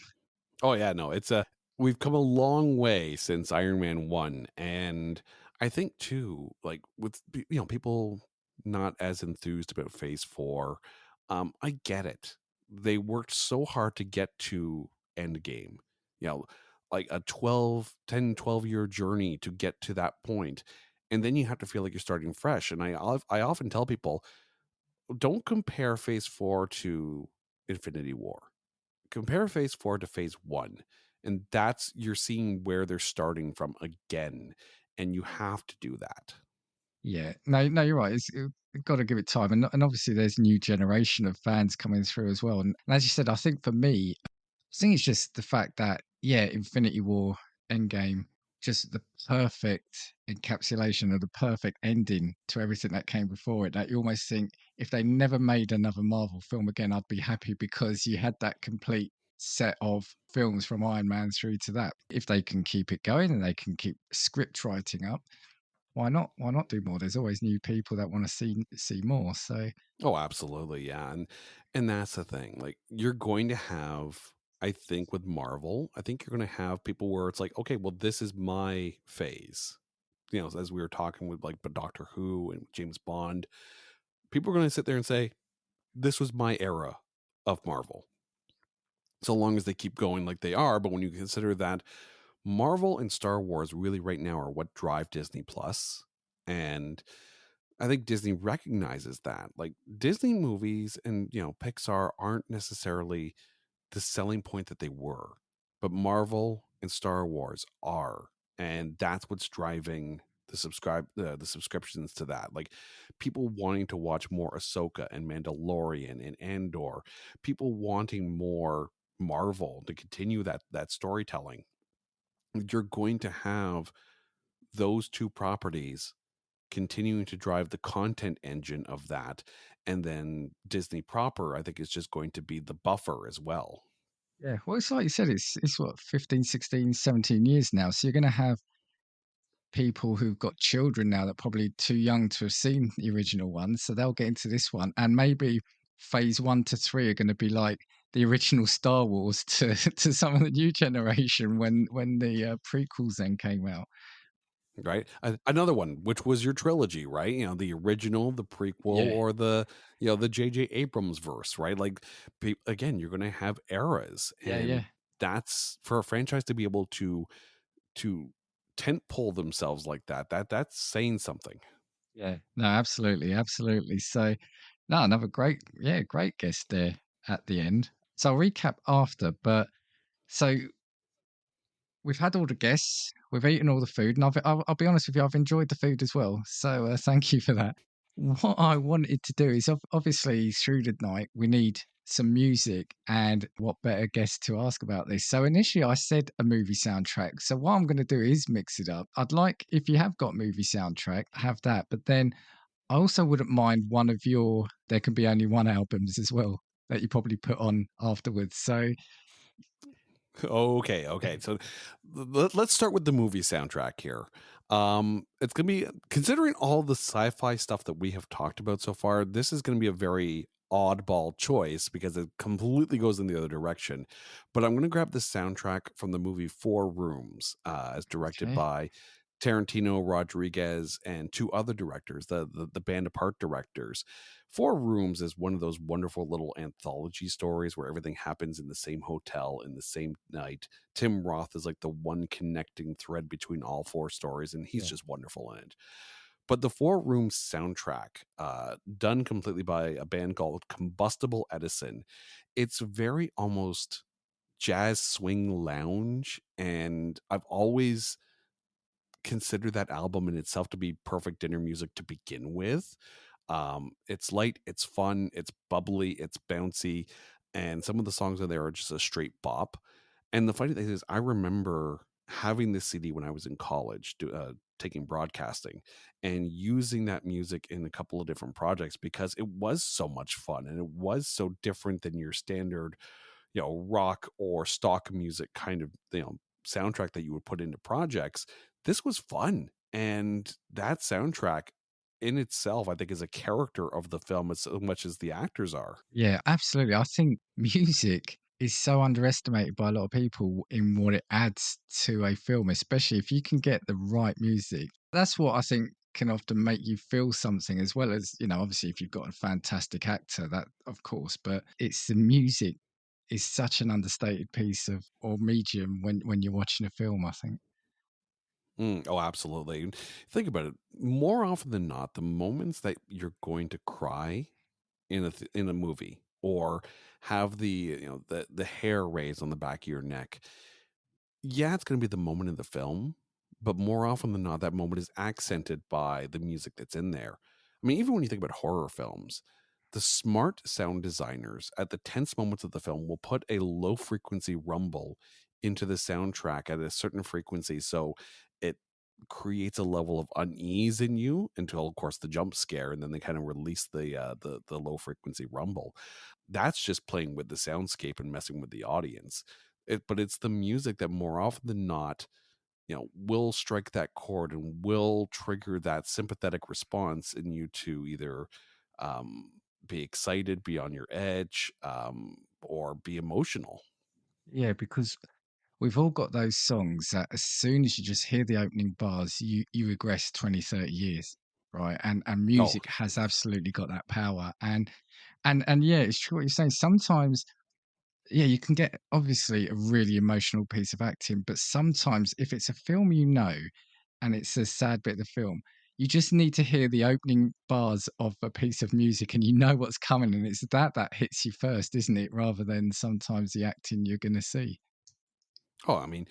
Oh yeah, no, it's a we've come a long way since Iron Man 1, and I think too, like with people not as enthused about Phase 4. I get it. They worked so hard to get to Endgame. You know, like a 12 year journey to get to that point. And then you have to feel like you're starting fresh. And I often tell people, don't compare Phase 4 to Infinity War. Compare Phase 4 to Phase 1, and that's you're seeing where they're starting from again, and you have to do that. Yeah, no, you're right. You've got to give it time, and obviously there's a new generation of fans coming through as well. And as you said, I think for me, I think it's just the fact that Infinity War, Endgame, just the perfect encapsulation of the perfect ending to everything that came before it. That you almost think if they never made another Marvel film again, I'd be happy, because you had that complete set of films from Iron Man through to that. If they can keep it going and they can keep script writing up, why not? Why not do more? There's always new people that want to see more. So Oh, absolutely, yeah, and that's the thing. Like, you're going to have, I think, with Marvel, I think you're going to have people where it's like, okay, well, this is my phase. As we were talking with like, but Doctor Who and James Bond, people are going to sit there and say, this was my era of Marvel. So long as they keep going like they are, but when you consider that Marvel and Star Wars really right now are what drive Disney Plus. And I think Disney recognizes that. Like, Disney movies and, Pixar aren't necessarily the selling point that they were, but Marvel and Star Wars are. And that's what's driving the subscriptions to that. Like, people wanting to watch more Ahsoka and Mandalorian and Andor, people wanting more Marvel to continue that storytelling. You're going to have those two properties continuing to drive the content engine of that. And then Disney proper, I think, is just going to be the buffer as well. yeah, well, it's like you said, it's what 15, 16, 17 years now. So you're going to have people who've got children now that probably too young to have seen the original one, so they'll get into this one, and maybe phase 1 to 3 are going to be like the original Star Wars to to some of the new generation when the prequels then came out. Right. Another one, which was your trilogy, right? The original, the prequel, Yeah, or the J.J. Abrams verse, right? Like, again, you're going to have eras, yeah. and that's for a franchise to be able to tent pole themselves like that's saying something. Yeah, no, absolutely. So, no, another great guest there at the end. So I'll recap after, but so we've had all the guests, we've eaten all the food, and I'll be honest with you, I've enjoyed the food as well. So thank you for that. What I wanted to do is obviously through the night we need some music, and what better guest to ask about this? So initially I said a movie soundtrack. So what I'm going to do is mix it up. I'd like, if you have got movie soundtrack, have that, but then I also wouldn't mind one of your There Can Be Only One albums as well that you probably put on afterwards. So Okay, okay. So let's start with the movie soundtrack here. It's gonna be, considering all the sci-fi stuff that we have talked about so far, this is gonna be a very oddball choice because it completely goes in the other direction. But I'm gonna grab the soundtrack from the movie Four Rooms, as directed okay. by Tarantino, Rodriguez, and two other directors, the Band Apart directors. Four Rooms is one of those wonderful little anthology stories where everything happens in the same hotel in the same night. Tim Roth is like the one connecting thread between all four stories, and he's Yeah. just wonderful in it. But the Four Rooms soundtrack, done completely by a band called Combustible Edison, it's very almost jazz swing lounge, and I've always consider that album in itself to be perfect dinner music to begin with. It's light, it's fun, it's bubbly, it's bouncy, and some of the songs on there are just a straight bop. And the funny thing is, I remember having this CD when I was in college, taking broadcasting, and using that music in a couple of different projects because it was so much fun and it was so different than your standard, rock or stock music kind of, soundtrack that you would put into projects. This was fun. And that soundtrack in itself, I think, is a character of the film as much as the actors are. Yeah, absolutely. I think music is so underestimated by a lot of people in what it adds to a film, especially if you can get the right music. That's what I think can often make you feel something, as well as, obviously if you've got a fantastic actor, that of course, but it's the music is such an understated piece of or medium when you're watching a film, I think. Oh, absolutely. And think about it. More often than not, the moments that you're going to cry in a movie or have the hair raised on the back of your neck, yeah, it's going to be the moment in the film, but more often than not, that moment is accented by the music that's in there. I mean, even when you think about horror films, the smart sound designers at the tense moments of the film will put a low frequency rumble into the soundtrack at a certain frequency. So it creates a level of unease in you until, of course, the jump scare, and then they kind of release the low frequency rumble. That's just playing with the soundscape and messing with the audience. But it's the music that more often than not, will strike that chord and will trigger that sympathetic response in you to either um, be excited, be on your edge, or be emotional. Yeah, because we've all got those songs that as soon as you just hear the opening bars, you regress 20, 30 years, right? And Oh, music has absolutely got that power. And yeah, it's true what you're saying. Sometimes, yeah, you can get obviously a really emotional piece of acting, but sometimes if it's a film and it's a sad bit of the film, you just need to hear the opening bars of a piece of music and you know what's coming, and it's that hits you first, isn't it? Rather than sometimes the acting you're gonna see. oh, I mean,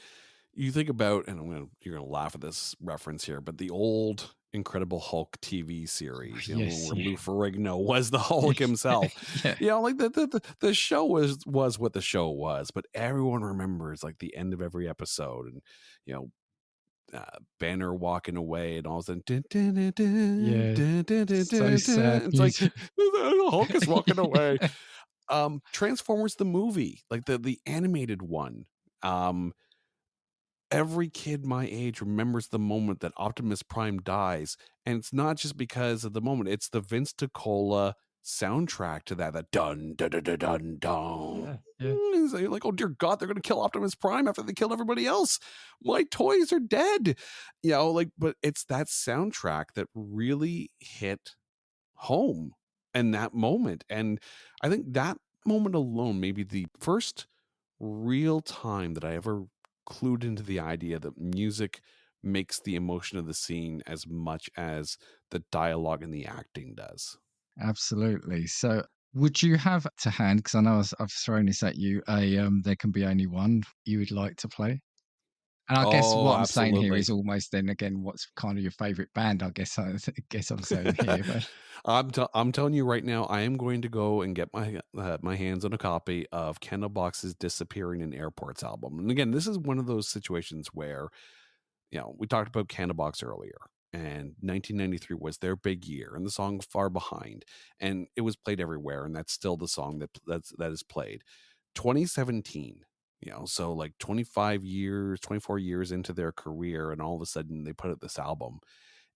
you think about, and you're gonna laugh at this reference here, but the old Incredible Hulk TV series, Yes, where yeah. Lou Ferrigno was the Hulk himself. Yeah. Like the show was what the show was, but everyone remembers like the end of every episode, and you know. Banner walking away, and all of a sudden, dun, dun, dun, dun, Yeah. dun, dun, dun, So dun, dun. sad It's like music. the Hulk is walking away. Yeah. Transformers the movie, like the animated one. Um, every kid my age remembers the moment that Optimus Prime dies, and it's not just because of the moment; it's the Vince DiCola soundtrack to that dun dun dun dun dun dun. Yeah, yeah. So you're like, oh dear God, they're gonna kill Optimus Prime after they killed everybody else. My toys are dead. But it's that soundtrack that really hit home in that moment. And I think that moment alone may be the first real time that I ever clued into the idea that music makes the emotion of the scene as much as the dialogue and the acting does. Absolutely. So would you have to hand, because I know I've thrown this at you, There Can Be Only One you would like to play? And I guess Oh, what I'm saying here absolutely. is almost then again, what's kind of your favorite band? I guess guess I'm saying here, but I'm telling you right now, I am going to go and get my hands on a copy of Candlebox's "Disappearing in Airports" album. And again, this is one of those situations where, we talked about Candlebox earlier, and 1993 was their big year, and the song "Far Behind," and it was played everywhere, and that's still the song that is played. 2017, so like 25 years, 24 years into their career, and all of a sudden they put out this album,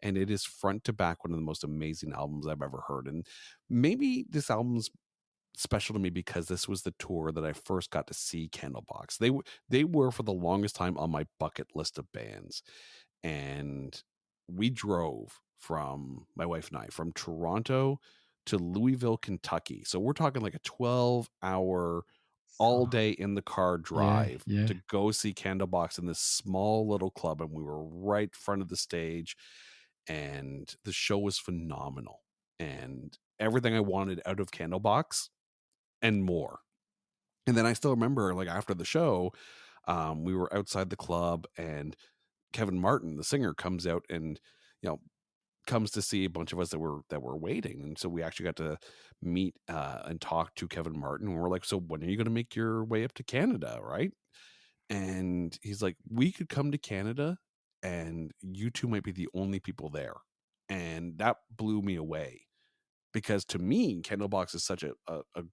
and it is front to back one of the most amazing albums I've ever heard. And maybe this album's special to me because this was the tour that I first got to see Candlebox. They were for the longest time on my bucket list of bands, and we drove from my wife and I from Toronto to Louisville, Kentucky. So we're talking like a 12-hour all oh, day in the car yeah, drive yeah, to go see Candlebox in this small little club, and we were right front of the stage, and the show was phenomenal, and everything I wanted out of Candlebox and more. And then I still remember, like, after the show, we were outside the club, and Kevin Martin, the singer, comes out and, you know comes to see a bunch of us that were waiting. And so we actually got to meet and talk to Kevin Martin, and we're like, so when are you going to make your way up to Canada, right? And he's like, we could come to Canada and you two might be the only people there. And that blew me away, because to me, Candlebox is such a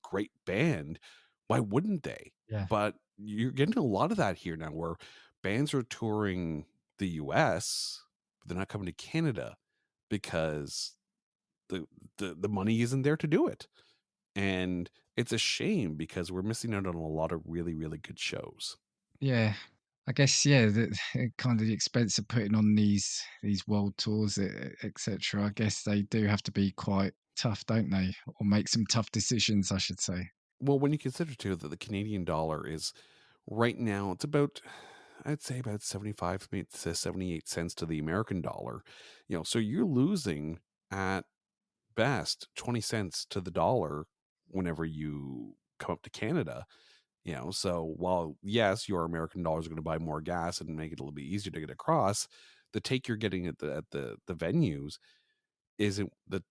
great band. Why wouldn't they? yeah, But you're getting a lot of that here now, where bands are touring the US, but they're not coming to Canada because the the money isn't there to do it. And it's a shame because we're missing out on a lot of really, really good shows. yeah. I guess yeah, the kind of the expense of putting on these world tours, etc. I guess they do have to be quite tough, don't they? Or make some tough decisions, I should say. Well, when you consider too that the Canadian dollar is right now, it's about, I'd say about 75 to 78 cents to the American dollar. So you're losing at best 20 cents to the dollar whenever you come up to Canada. So while yes, your American dollars are going to buy more gas and make it a little bit easier to get across, the take you're getting at the venues isn't the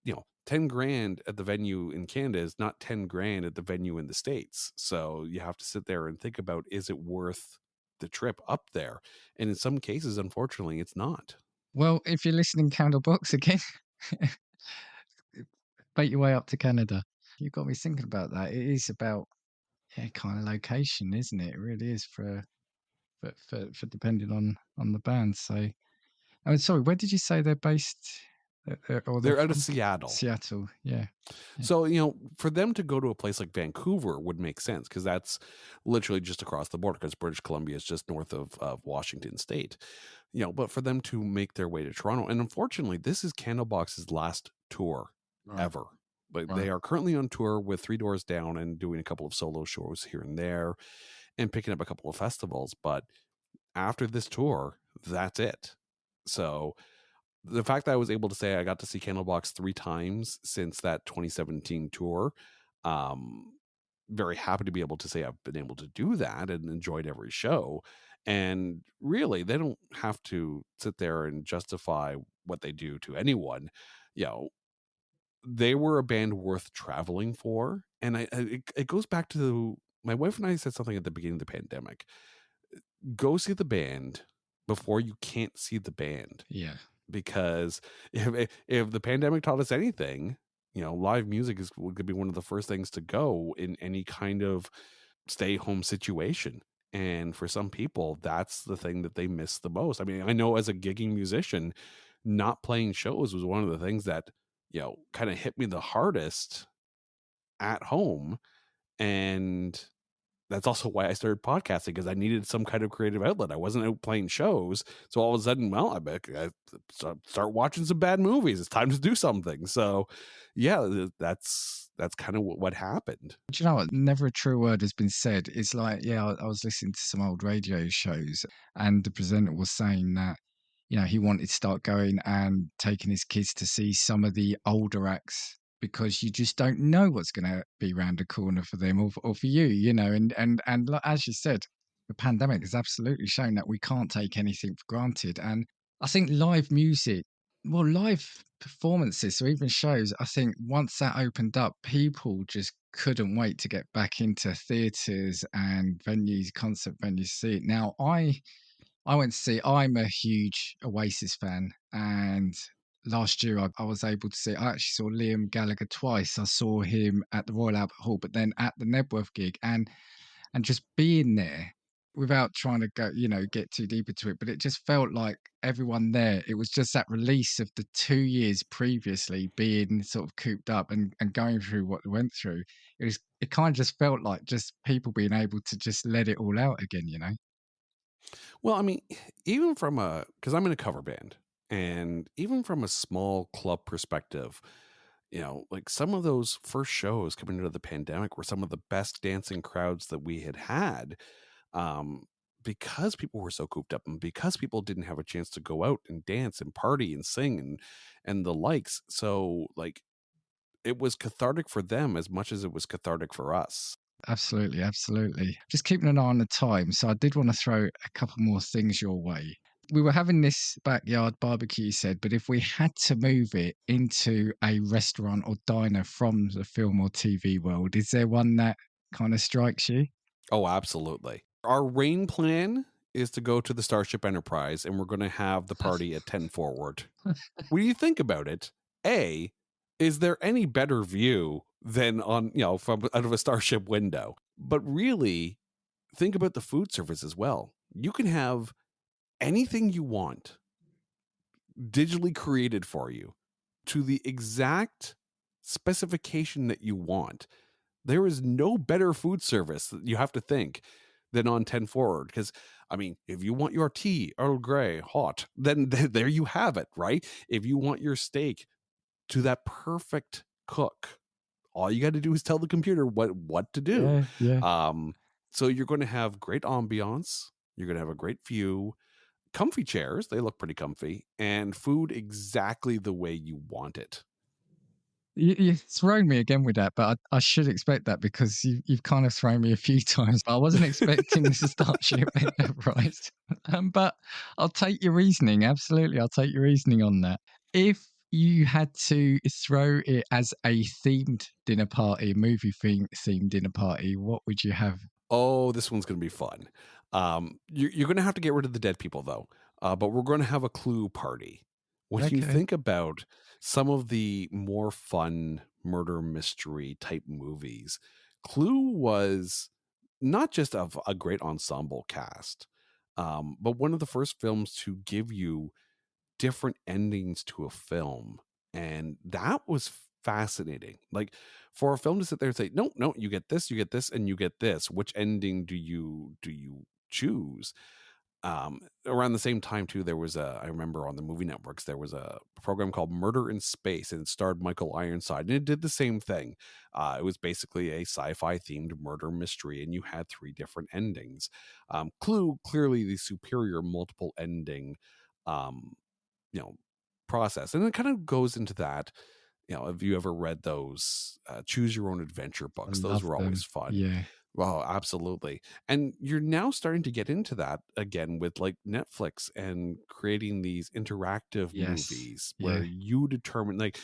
10 grand at the venue in Canada is not 10 grand at the venue in the States. So you have to sit there and think about, is it worth the trip up there? And in some cases, unfortunately, it's not. Well, if you're listening, Candlebox again, make your way up to Canada. You got me thinking about that. It is about yeah, kind of location, isn't it? It really is for depending on the band. So, oh, sorry, where did you say they're based, or they're They're out of from? Seattle. Seattle. Yeah, yeah, So, for them to go to a place like Vancouver would make sense, because that's literally just across the border, because British Columbia is just north of Washington State. But for them to make their way to Toronto, and unfortunately, this is Candlebox's last tour right, ever. But they right. are currently on tour with Three Doors Down and doing a couple of solo shows here and there and picking up a couple of festivals. But after this tour, that's it. So the fact that I was able to say I got to see Candlebox 3 times since that 2017 tour, um, very happy to be able to say I've been able to do that and enjoyed every show. And really, they don't have to sit there and justify what they do to anyone. You know, they were a band worth traveling for. And it goes back to my wife and I said something at the beginning of the pandemic: go see the band before you can't see the band. Yeah, Because if the pandemic taught us anything, live music could be one of the first things to go in any kind of stay home situation. And for some people, that's the thing that they miss the most. I mean, I know as a gigging musician, not playing shows was one of the things that, kind of hit me the hardest at home. And that's also why I started podcasting, because I needed some kind of creative outlet. I wasn't out playing shows. So all of a sudden, well, I bet I start watching some bad movies. It's time to do something. So yeah, that's kind of what happened. do you know what? Never a true word has been said. It's like, yeah, I was listening to some old radio shows, and the presenter was saying that, he wanted to start going and taking his kids to see some of the older acts because you just don't know what's going to be round the corner for them or for you, and as you said, the pandemic has absolutely shown that we can't take anything for granted. And I think live music, well, live performances, or even shows, I think once that opened up, people just couldn't wait to get back into theatres and venues, concert venues to see it. Now, I went to see, I'm a huge Oasis fan, and last year I was able to see, I actually saw Liam Gallagher twice. I saw him at the Royal Albert Hall, but then at the Nebworth gig, and just being there without trying to go, get too deep into it, but it just felt like everyone there, it was just that release of the 2 years previously being sort of cooped up and going through what they went through. It kind of just felt like just people being able to just let it all out again. Well, I mean, even from because I'm in a cover band, and even from a small club perspective, like some of those first shows coming into the pandemic were some of the best dancing crowds that we had, um, because people were so cooped up and because people didn't have a chance to go out and dance and party and sing and the likes. So like it was cathartic for them as much as it was cathartic for us. Absolutely, absolutely. Just keeping an eye on the time. So I did want to throw a couple more things your way. We were having this backyard barbecue, you said, but if we had to move it into a restaurant or diner from the film or TV world, is there one that kind of strikes you? Oh, absolutely. Our rain plan is to go to the Starship Enterprise and we're going to have the party at 10 forward. When you think about it, A, is there any better view than on, from out of a Starship window? But really, think about the food service as well. You can have anything you want digitally created for you to the exact specification that you want. There is no better food service that you have to think than on 10 forward. Because, I mean, if you want your tea, Earl Grey, hot, then there you have it, right? If you want your steak to that perfect cook, all you got to do is tell the computer what to do. Yeah, yeah. So you're going to have great ambiance. You're going to have a great view, comfy chairs. They look pretty comfy, and food exactly the way you want it. You've thrown me again with that, but I should expect that because you've kind of thrown me a few times. But I wasn't expecting this to start shipping right. But I'll take your reasoning. Absolutely, I'll take your reasoning on that. If you had to throw it as a themed dinner party, a movie themed dinner party, what would you have? Oh, this one's going to be fun. You're going to have to get rid of the dead people, though. But we're going to have a Clue party. When you Okay. think about some of the more fun murder mystery type movies, Clue was not just of a great ensemble cast, but one of the first films to give you different endings to a film. And that was fascinating. Like for a film to sit there and say, no, no, you get this, and you get this. Which ending do you choose? Around the same time too, there was I remember on the movie networks, there was a program called Murder in Space, and it starred Michael Ironside, and it did the same thing. It was basically a sci-fi themed murder mystery, and you had 3 different endings. Clue, clearly the superior multiple ending, um, you know, process, and it kind of goes into that. Have you ever read those choose your own adventure I books? Those love were always them. fun. Yeah. Well, absolutely. And you're now starting to get into that again with like Netflix and creating these interactive Yes. movies where Yeah. you determine like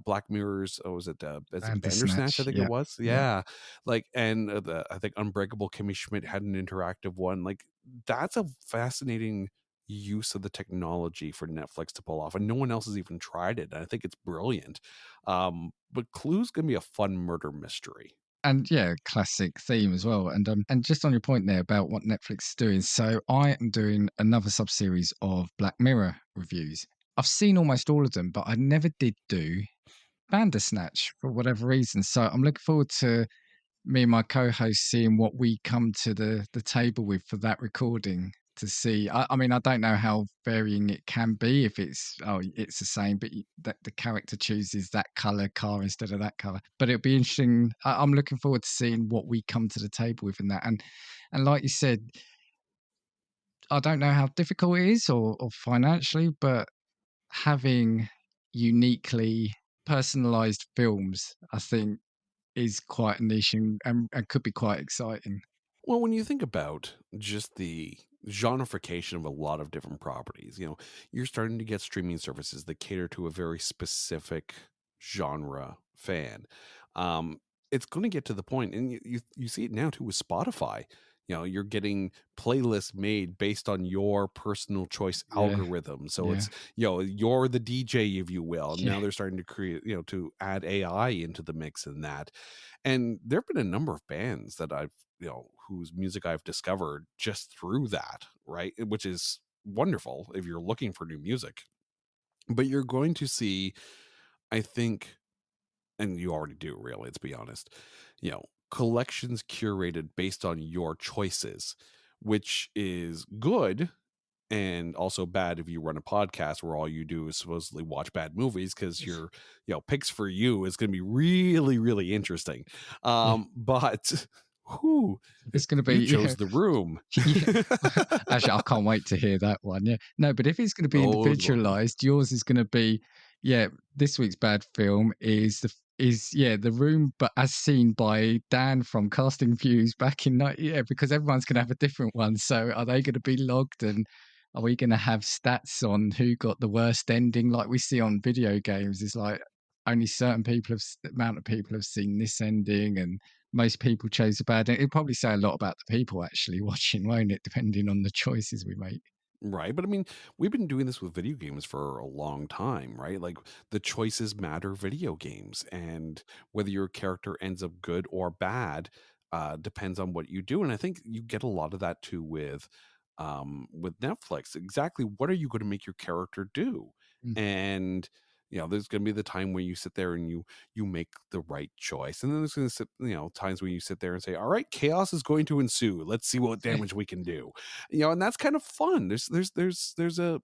Black Mirror's, was it is it Bandersnatch, I Bandersnatch. think it Yeah. was. Yeah. Yeah. Like, and I think Unbreakable Kimmy Schmidt had an interactive one. Like that's a fascinating use of the technology for Netflix to pull off, and no one else has even tried it. And I think it's brilliant. But Clue's gonna be a fun murder mystery. And yeah, classic theme as well. And just on your point there about what Netflix is doing, so I am doing another sub series of Black Mirror reviews. I've seen almost all of them, but I never did do Bandersnatch for whatever reason. So I'm looking forward to me and my co-host seeing what we come to the table with for that recording to see. I mean, I don't know how varying it can be if it's the same, but that the character chooses that color car instead of that color. But it'll be interesting. I'm looking forward to seeing what we come to the table with in that. And like you said, I don't know how difficult it is or financially, but having uniquely personalized films, I think, is quite a niche and could be quite exciting. Well, when you think about just the genreification of a lot of different properties, you're starting to get streaming services that cater to a very specific genre fan. Um, it's going to get to the point, and you see it now too with Spotify. You're getting playlists made based on your personal choice Yeah, algorithm. So yeah, it's, you're the DJ, if you will. And yeah, now they're starting to create, to add AI into the mix in that. And there have been a number of bands that I've, whose music I've discovered just through that, right? Which is wonderful if you're looking for new music. But you're going to see, I think, and you already do, really, let's be honest, collections curated based on your choices, which is good and also bad if you run a podcast where all you do is supposedly watch bad movies, because your picks for you is going to be really, really interesting. yeah. But who It's going to be, you yeah, chose the room. yeah. Actually, I can't wait to hear that one. Yeah. No, but if it's going to be Oh Lord. individualized, yours is going to be, yeah, this week's bad film is The Room, but as seen by Dan from Casting Views back in yeah, because everyone's going to have a different one. So are they going to be logged, and are we going to have stats on who got the worst ending like we see on video games? It's like only certain people amount of people have seen this ending, and most people chose a bad. It'll probably say a lot about the people actually watching, won't it? Depending on the choices we make. Right. But I mean, we've been doing this with video games for a long time, right? Like the choices matter video games. And whether your character ends up good or bad depends on what you do. And I think you get a lot of that too with Netflix. Exactly what are you going to make your character do? Mm. And there's going to be the time when you sit there and you make the right choice, and then there's going to sit times when you sit there and say, all right, chaos is going to ensue, let's see what damage we can do. And that's kind of fun. There's a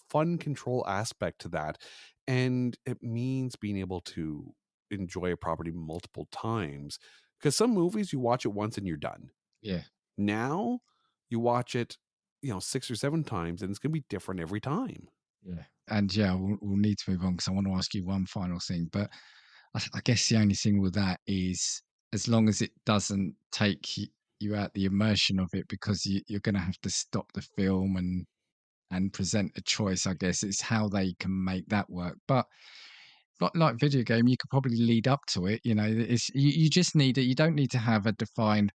fun control aspect to that, and it means being able to enjoy a property multiple times, because some movies you watch it once and you're done. Yeah, Now you watch it 6 or 7 times, and it's going to be different every time. yeah. And yeah, we'll need to move on because I want to ask you one final thing. But I guess the only thing with that is, as long as it doesn't take you out the immersion of it, because you're going to have to stop the film and present a choice. I guess it's how they can make that work. But like video game, you could probably lead up to it. You just need it. You don't need to have a defined,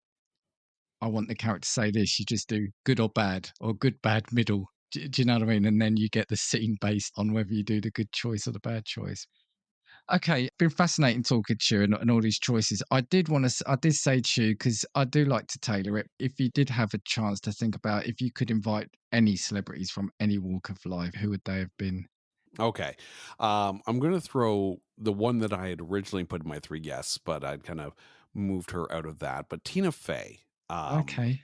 I want the character to say this. You just do good or bad, or good, bad, middle. Do you know what I mean? And then you get the scene based on whether you do the good choice or the bad choice. Okay, been fascinating talking to you and all these choices. I did say to you, because I do like to tailor it. If you did have a chance to think about if you could invite any celebrities from any walk of life, who would they have been? Okay. I'm going to throw the one that I had originally put in my 3 guests, but I'd kind of moved her out of that. But Tina Fey. Okay,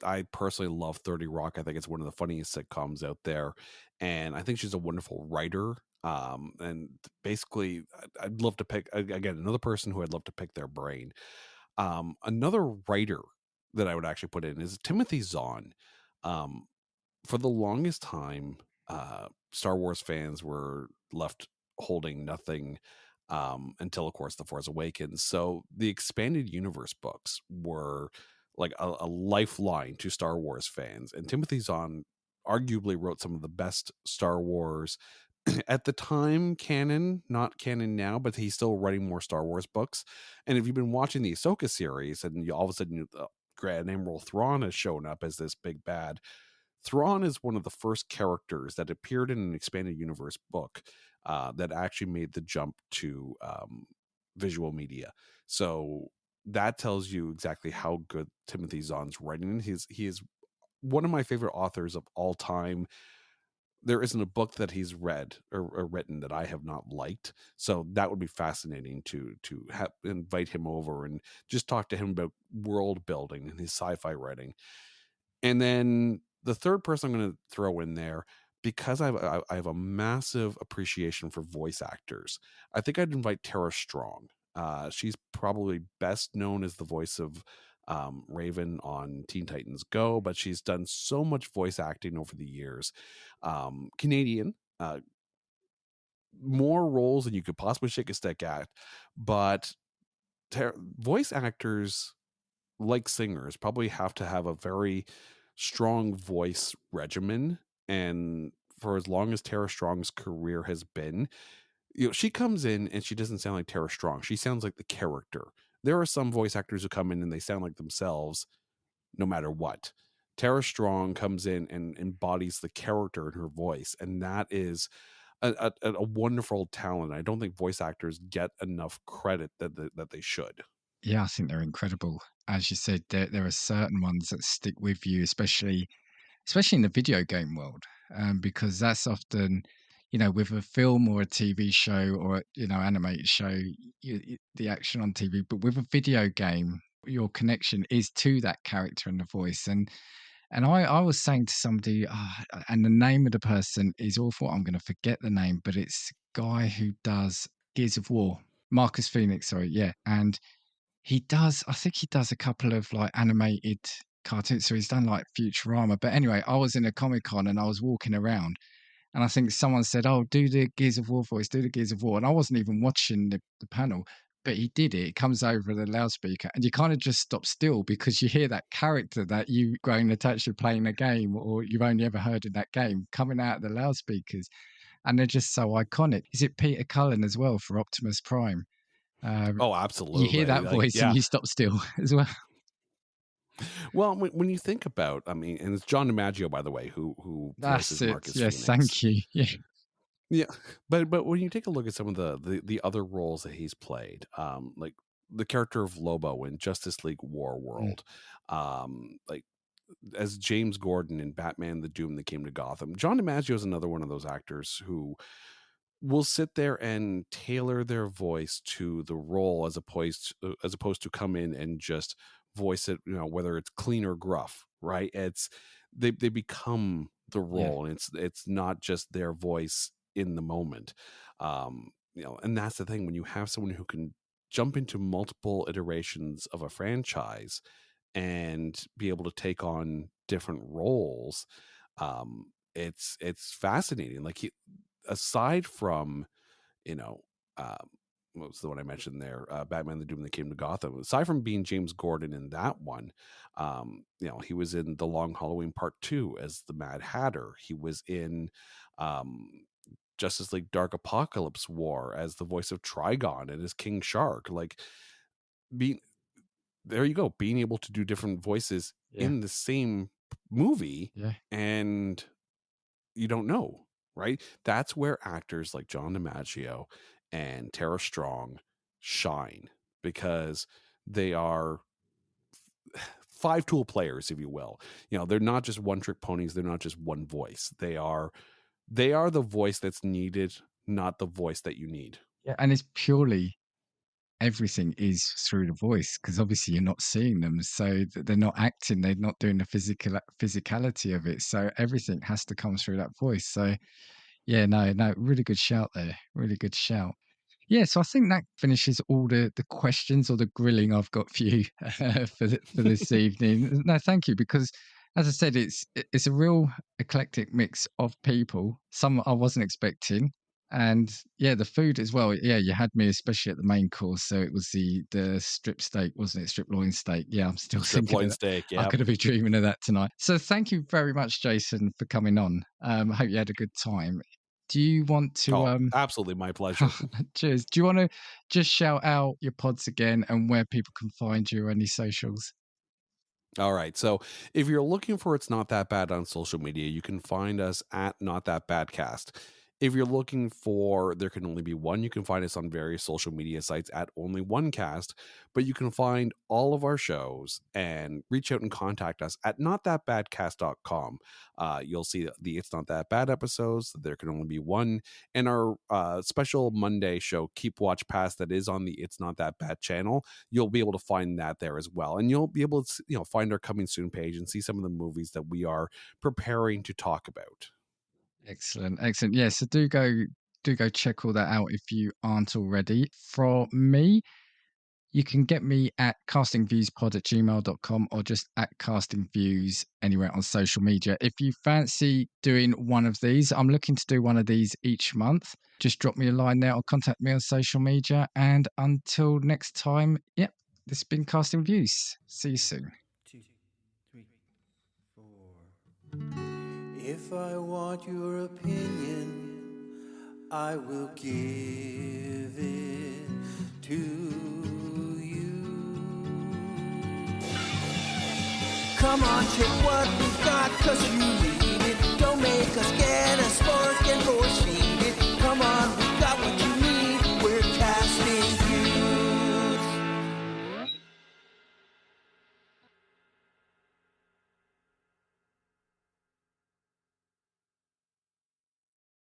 I personally love 30 Rock. I think it's one of the funniest sitcoms out there. And I think she's a wonderful writer. And basically, I'd love to pick, again, another person who I'd love to pick their brain. Another writer that I would actually put in is Timothy Zahn. Um, for the longest time, Star Wars fans were left holding nothing until, of course, The Force Awakens. So the expanded universe books were like a lifeline to Star Wars fans. And Timothy Zahn arguably wrote some of the best Star Wars at the time canon, not canon now, but he's still writing more Star Wars books. And if you've been watching the Ahsoka series and all of a sudden Grand Admiral Thrawn has shown up as this big bad, Thrawn is one of the first characters that appeared in an expanded universe book that actually made the jump to visual media. So that tells you exactly how good Timothy Zahn's writing. He is one of my favorite authors of all time. There isn't a book that he's read or written that I have not liked. So that would be fascinating to invite him over and just talk to him about world building and his sci-fi writing. And then the third person I'm going to throw in there, because I have a massive appreciation for voice actors, I think I'd invite Tara Strong. She's probably best known as the voice of Raven on Teen Titans Go, but she's done so much voice acting over the years. Canadian, more roles than you could possibly shake a stick at, but voice actors like singers, probably have to have a very strong voice regimen. And for as long as Tara Strong's career has been, she comes in and she doesn't sound like Tara Strong. She sounds like the character. There are some voice actors who come in and they sound like themselves no matter what. Tara Strong comes in and embodies the character in her voice, and that is a wonderful talent. I don't think voice actors get enough credit that they should. Yeah, I think they're incredible. As you said, there are certain ones that stick with you, especially in the video game world, because that's often, with a film or a TV show or animated show, the action on TV. But with a video game, your connection is to that character and the voice. And I was saying to somebody, and the name of the person is awful. I'm going to forget the name, but it's a guy who does Gears of War, Marcus Phoenix. Sorry, yeah, and I think he does a couple of like animated cartoons. So he's done like Futurama. But anyway, I was in a Comic Con and I was walking around and I think someone said, "Oh, do the Gears of War voice, do the Gears of War." And I wasn't even watching the panel, but he did it. It comes over the loudspeaker and you kind of just stop still because you hear that character that you've grown attached to playing a game or you've only ever heard in that game coming out of the loudspeakers. And they're just so iconic. Is it Peter Cullen as well for Optimus Prime? Um, Oh, you hear absolutely. that Like, voice and yeah. you stop still as well. Well, when you think about, I mean, and it's John DiMaggio, by the way, who That's voices it. Marcus Yes, Phoenix. thank you. Yeah, Yeah, but when you take a look at some of the other roles that he's played, like the character of Lobo in Justice League War mm, World, like as James Gordon in Batman: The Doom That Came to Gotham, John DiMaggio is another one of those actors who will sit there and tailor their voice to the role as opposed to come in and just voice it, whether it's clean or gruff, right? They become the yeah, role, and it's not just their voice in the moment. And that's the thing when you have someone who can jump into multiple iterations of a franchise and be able to take on different roles. It's fascinating. Like aside from, you know, um, what was the one I mentioned there? Batman: The Doom That Came to Gotham. Aside from being James Gordon in that one, he was in The Long Halloween Part 2 as the Mad Hatter. He was in um, Justice League Dark Apocalypse War as the voice of Trigon and as King Shark. Like being there you go, being able to do different voices yeah, in the same movie, yeah. and you don't know, right? That's where actors like John DiMaggio and Tara Strong shine, because they are five tool players, if you will. They're not just one trick ponies. They're not just one voice. They are the voice that's needed, not the voice that you need. Yeah, and it's purely everything is through the voice because obviously you're not seeing them, so they're not acting, they're not doing the physicality of it. So everything has to come through that voice. So yeah, no, no, really good shout there. Really good shout. Yeah, so I think that finishes all the questions or the grilling I've got for you for this evening. No, thank you, because as I said, it's a real eclectic mix of people. Some I wasn't expecting, and yeah, the food as well. Yeah, you had me especially at the main course, so it was the strip steak, wasn't it? Strip loin steak. Yeah, I'm still Strip thinking of loin that. steak, I'm yeah. going to be dreaming of that tonight. So thank you very much, Jason, for coming on. I hope you had a good time. Do you want to Oh, absolutely, my pleasure. cheers. Do you want to just shout out your pods again and where people can find you or any socials? All right. So if you're looking for It's Not That Bad on social media, you can find us at Not That Badcast. If you're looking for There Can Only Be One, you can find us on various social media sites at Only One Cast. But you can find all of our shows and reach out and contact us at notthatbadcast.com. You'll see the It's Not That Bad episodes, There Can Only Be One, and our special Monday show, Keep Watch Pass, that is on the It's Not That Bad channel. You'll be able to find that there as well, and you'll be able to find our coming soon page and see some of the movies that we are preparing to talk about. Excellent, excellent. Yeah, so do go check all that out if you aren't already. For me, you can get me at castingviewspod@gmail.com or just at castingviews anywhere on social media. If you fancy doing one of these, I'm looking to do one of these each month. Just drop me a line there or contact me on social media. And until next time, yeah, This has been Casting Views. See you soon. 2, 3, 4. If I want your opinion, I will give it to you. Come on, check what we've got, 'cause you need it. Don't make us get a spark and for